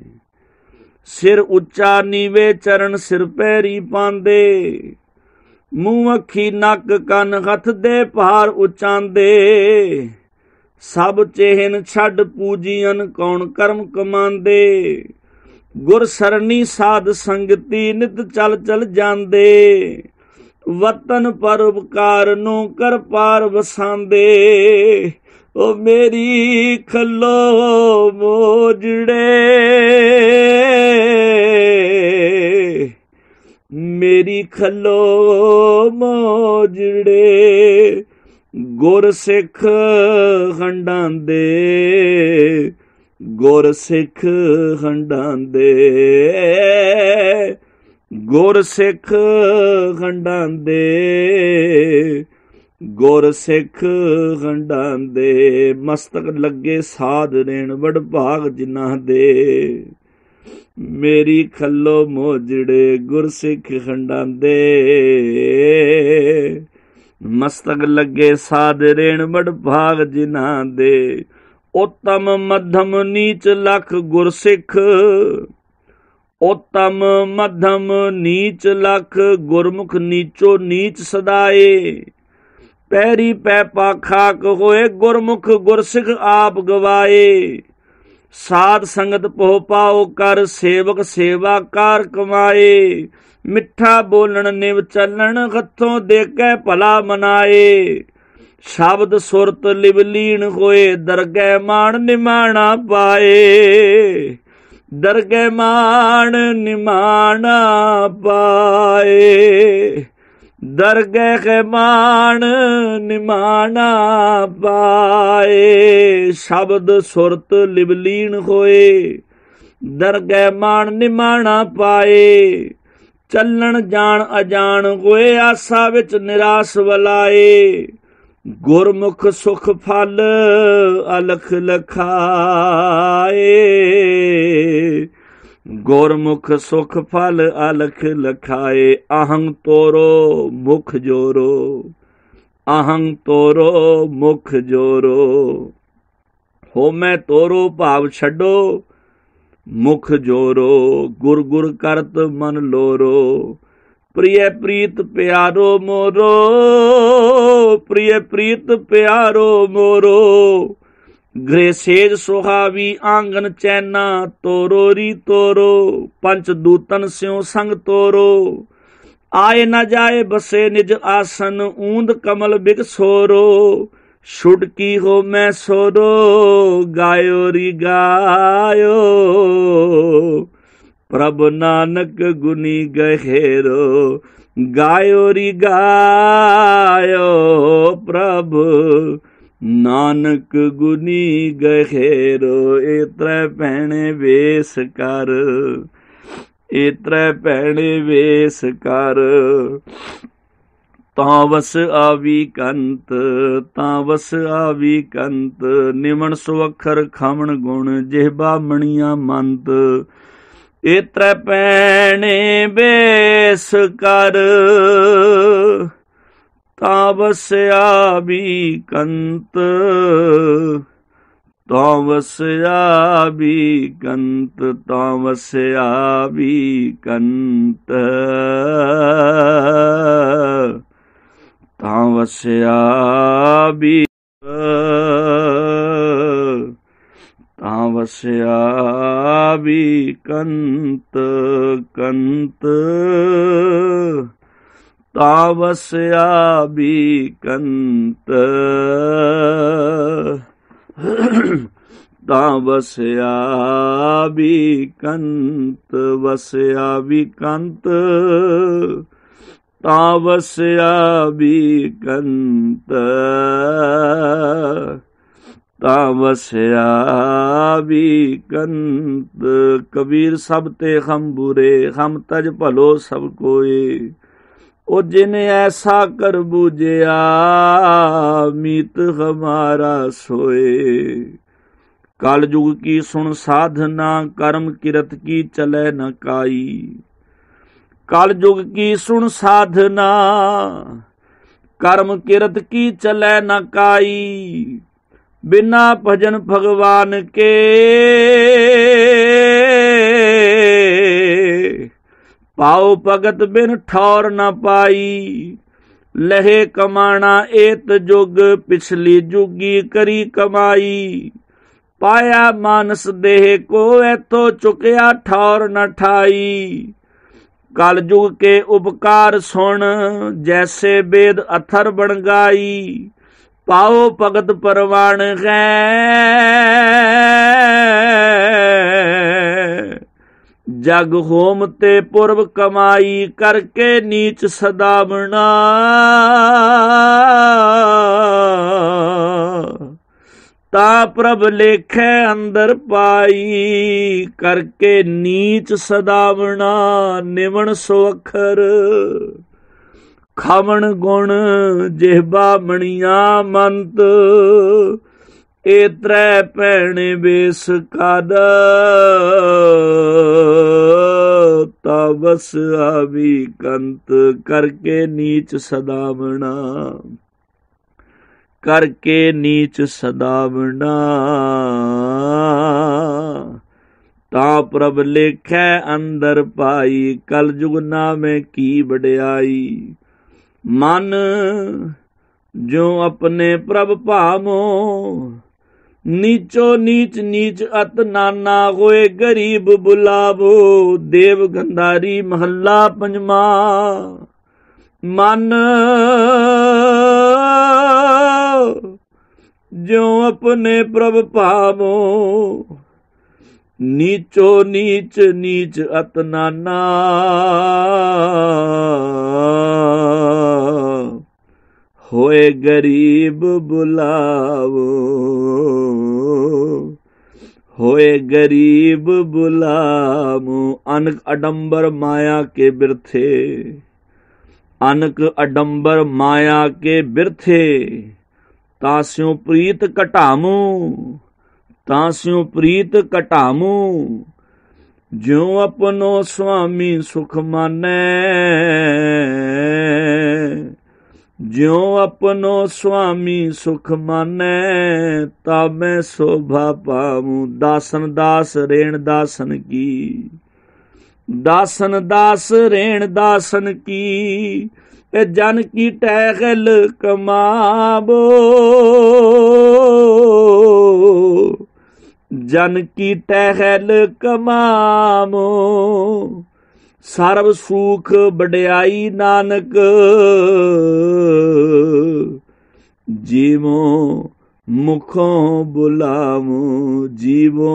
ਸਿਰ ਉੱਚਾ ਨੀਵੇਂ ਚਰਨ, ਸਿਰ ਪੈਰੀ ਪਾਂਦੇ। ਮੂੰਹ ਅੱਖੀ ਨੱਕ ਕੰਨ, ਹੱਥ ਦੇ ਭਾਰ ਉਚਾਂਦੇ। ਸਭ ਚੇਹਨ ਛੱਡ ਪੂਜੀਅਨ, ਕੌਣ ਕਰਮ ਕਮਾਂਦੇ। ਗੁਰ ਸਰਣੀ ਸਾਧ ਸੰਗਤੀ, ਨਿਤ ਚਲ ਚਲ ਜਾਂਦੇ। ਵਤਨ ਪਰ ਉਪਕਾਰ ਨੂੰ ਕਰ ਪਾਰ ਵਸਾਂਦੇ। ਉਹ ਮੇਰੀ ਖੱਲੋ ਮੋਜੜੇ, ਮੇਰੀ ਖੱਲੋ ਮੋਜੜੇ। ਗੁਰ ਸਿੱਖ ਹੰਡਾਂਦੇ, ਗੁਰ ਸਿੱਖ ਹੰਡਾਂਦੇ। ਗੁਰ ਸਿੱਖ ਹੰਡਾਂਦੇ, ਗੁਰ ਸਿੱਖ ਹੰਡਾਂਦੇ। ਮਸਤਕ ਲੱਗੇ ਸਾਧ ਰੇਣ, ਵਡ ਭਾਗ ਜਿਨ੍ਹਾਂ ਦੇ। ਮੇਰੀ ਖੱਲੋ ਮੋਜੜੇ, ਗੁਰ ਸਿੱਖ ਹੰਡਾਂਦੇ। ਮਸਤਕ ਲੱਗੇ ਸਾਧ ਰੇਣ, ਵਡ ਭਾਗ ਜਿਨ੍ਹਾਂ ਦੇ। ਉੱਤਮ ਮੱਧਮ ਨੀਚ ਲਖ ਗੁਰ ਸਿੱਖ, उत्तम मध्यम नीच लख, गुरमुख नीचो नीच सदाए। पैरी पै पाखाक होए, गुरमुख गुरसिख आप गवाए। साध संगत पोह पाओ कर, सेवक सेवा कार कमाए। मिठा बोलन निव चलन, हथों देके भला मनाए। शब्द सुरत लिवलीन होए, दरगह मान निमाना पाए। दरगह मान निमाना पाए। दरगह मान निमाना पाए। शब्द सुरत लिवलीन होए, दरगह मान निमाना पाए। चलन जान अजान होए, आसा विच निराश वलाए। गुरमुख सुख फल अलख लखाए। गुरमुख सुख फल अलख लखाए। अहं तोरो मुख जोरो, अहं तोरो मुख जोरो। हो मैं तोरो भाव छड्डो, मुख जोरो। गुर गुर करत मन लोरो। प्रिय प्रीत प्यारो मोरो, प्रिय प्रीत प्यारो मोरो। गृह सेज सुहावी आंगन चैना, तोरो री तोरो। पंच दूतन स्यों संग तोरो। आए न जाए बसे निज आसन, ऊंद कमल बिग सोरो। छुटकी हो मैं सोरो, गायो री गायो। प्रभु नानक गुनी गहेरो, गायो री गायो। प्रभु नानक गुनी गहेरो। इतरे पैणे वेस कर, इतरे पैणे वेस कर। तावस आवी कंत, तावस आवी कंत। निमन सुअखर खमण गुण, जिहबा मणिया मंत। इतरे पैणे वेस कर, तावस आवी कंत। तावस आवी कंत, तावस आवी कंत। तावस आवी, तावस आवी कंत कंत। तावस आवी कंत। तावस आवी कंत, वस आवी कंत। तावस आवी कंत। तावस आवी कंत। कबीर सब ते हम बुरे, हम तज भलो सब कोय। ओ जिन ऐसा कर बूझिया, मीत हमारा सोए। काल युग की सुन साधना, कर्म किरत की चले न काई। काल युग की सुन साधना, कर्म किरत की चले न काई। बिना भजन भगवान के, पाओ भगत बिन ठौर न पाई। लहे कमाना एत जुग, पिछली जुगी करी कमाई। पाया मानस देह को, एथो चुकया ठौर न ठाई। कल युग के उपकार सुन, जैसे वेद अथर बन गाई। पाओ भगत परवान है, जग होम ते पूर्व कमाई। करके नीच सदावना, ता प्रभ लेखे अंदर पाई। करके नीच सदावना, निमन सुअखर खमण गुण। जिहबा मणिया मंत, इतरे पैणे बेस कर। तावस आवी कंत, करके नीच सदावना। करके नीच सदावना, ता प्रभ लेखै अंदर पाई, कल जुग नामे की बड़याई। मन जो अपने प्रभ भामो, नीचो नीच नीच अत नाना, होए गरीब बुलावो, देव गंधारी महला पंजमा। मन जो अपने प्रभ भामो, नीचो नीच नीच अत नाना, होए गरीब बुलावो, होए गरीब बुलावो। अनक अडंबर माया के बिरथे, अनक अडंबर माया के बिरथे, तास्यों प्रीत घटामू, तास्यों प्रीत घटामू। ज्यों अपनो स्वामी सुख मानै, ज्यों अपनो स्वामी सुख मानै, तामै शोभा पाऊं। दासन दास रेण दासन की, दासन दास रेण दासन की, जन की टहल कमाबो, जन की टहल कमामो। सर्व सुख बड़याई नानक, जीवो मुखों बुलावो, जीवो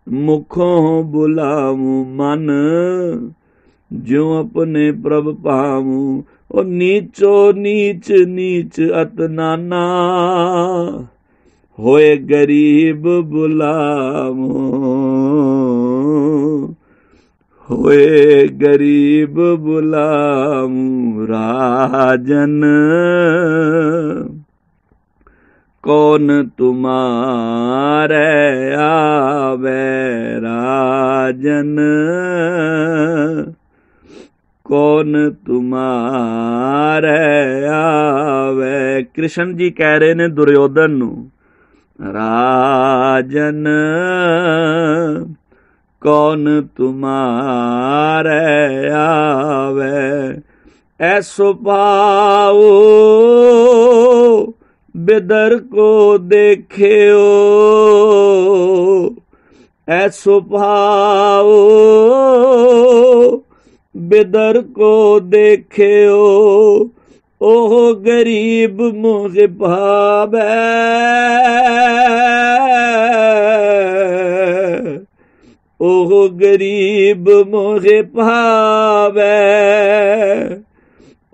मुखों बुलावो। मन जो अपने प्रभ पावूं, ओ नीचो नीच नीच अत नाना, होए गरीब बुलावो, होए गरीब बुलाऊं। राजन कौन तुम्हारे आवे, राजन कौन तुम्हारे आवे। कृष्ण जी कह रहे ने दुर्योधन नू, राजन कौन तुम्हारे आवे, ऐसो पाओ बिदर को देखियो, ऐसो पाओ बिदर को देखियो। ओह गरीब मुझे भावे, ओह गरीब मोहे भावे,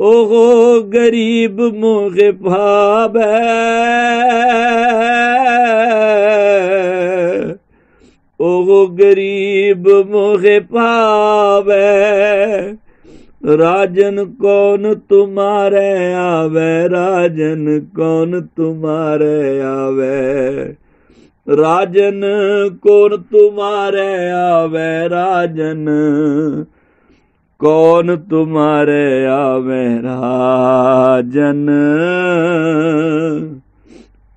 ओह गरीब मोहे भावे, ओह गरीब मोहे भावे। राजन कौन तुम्हारे आवे, राजन कौन तुम्हारे आवे, राजन कौन तुम्हारे आवे, राजन कौन तुम्हारे आवे, राजन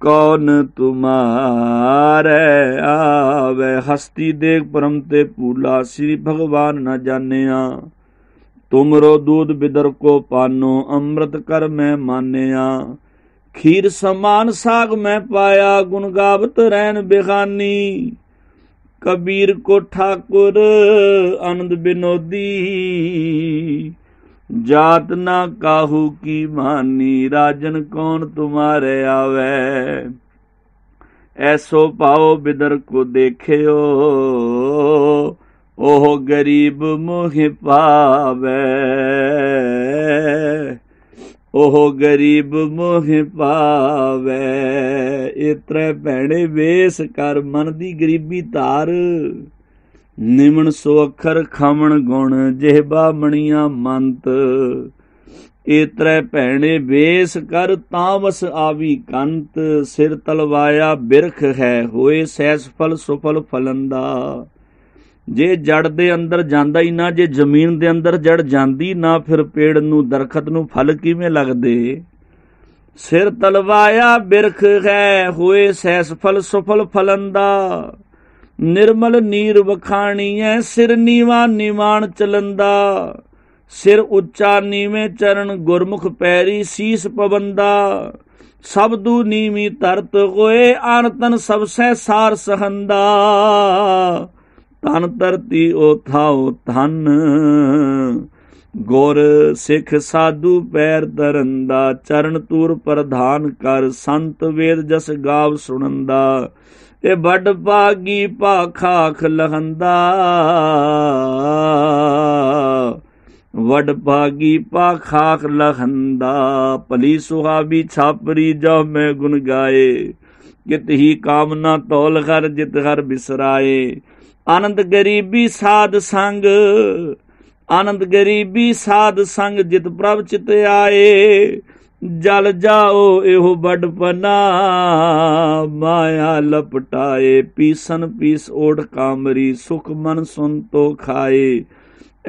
कौन तुम्हारे आवे। हस्ती देख परम ते पूला, श्री भगवान न जानिया, तुमरो दूध बिदर को पानो, अमृत कर मैं मानिया। खीर समान साग में पाया, गुण गावत रैन बेगानी। कबीर को ठाकुर आनंद बिनोदी, जात ना काहू की मानी। राजन कौन तुम्हारे आवे, ऐसो पाओ बिदर को देखियो। ओह गरीब मोहि पावे, ओह गरीब मोहि पावे। इतरे भैणे वेस कर, मन दी गरीबी तार। निमन सो अखर खावण गुण, जेहबा मणिया मंत। इतरे भैणे वेस कर, तावस आवी कंत। सिर तलवाया बिरख है, होए सैस फल सुफल फलंदा। जे जड़ दे अंदर जांदा ही ना, जे जमीन दे अंदर जड़ जांदी ना, फिर पेड़ नू दरखत नू फल किवें लगदे। सिर तलवाया बिरख है, होए सैस फल सुफल फलंदा। निर्मल नीर बखाणीਐ सिर नीवा निवान चलंदा सिर उच्चा नीवे चरण गुरमुख पैरी शीस पवंदा सबदू नीवी तरत होए आन तन सबसे सार सहंदा तन धरती ओ थाओ धन गुर सिख साधु पैर धरंदा चरण तूर प्रधान कर संत वेद जस गाव सुनंदा ए बड़ भागी भाखाख लहंदा वड भागी पाखाख लहंदा भली सुहावी छापरी जो मैं गुन गाए कित ही कामना तौल हर जित हर बिसराए आनंद गरीबी साध संग आनंद गरीबी साध संग जित प्रभ चित आए जल जाओ एहो बड़पना माया लपटाए पीसन पीस ओढ़ कामरी सुख मन सुन तो खाए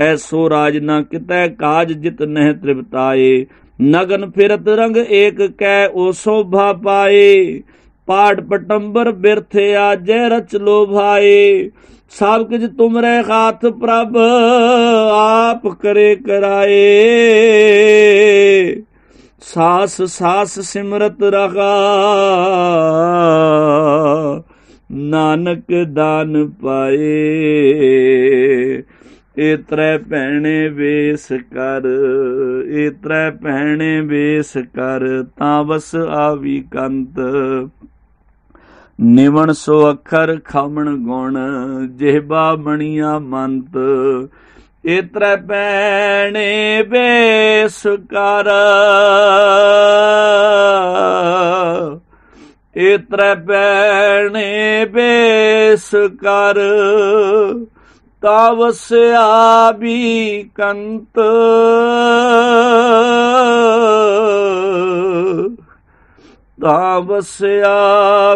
ऐसो राज न कितै काज जित नह तृप्ताए नगन फिरत रंग एक कै ओ शोभा पाए पाठ पटंबर बिरथ आजै रच लो भाए सब किछ तुमरे हाथ प्रभ आप करे कराए सास सास सिमरत रहा नानक दान पाए ए त्रै भैणे वेस कर ए त्रै भैणे वेस कर तां वस आवी कंत निवण सो अखर खामण गुण जेहबा मणिया मंत ए त्रै भैणे वेस कर ए त्रै भैणे वेस कर तावस्या भी कंत तावस्या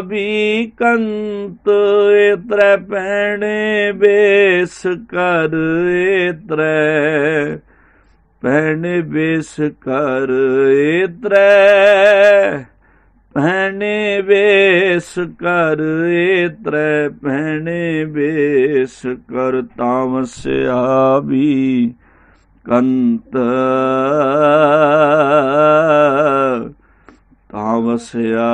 भी कंत ए त्रै भैणे बेस कर ए त्रै भैणे बेस कर ए त्रै भैणे बेस कर ए त्रै भैणे बेस कर तामस्या भी कंत तामस्या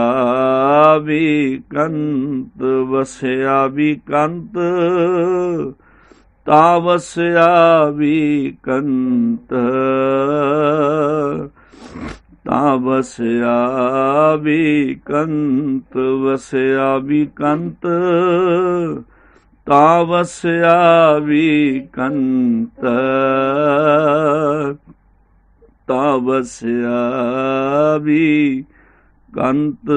भी कंत वस्या भी कंत तावस्या भी कंत तावस्या भी कंत वस्या भी कंत तावस्या भी कंत तावस्या भी कंत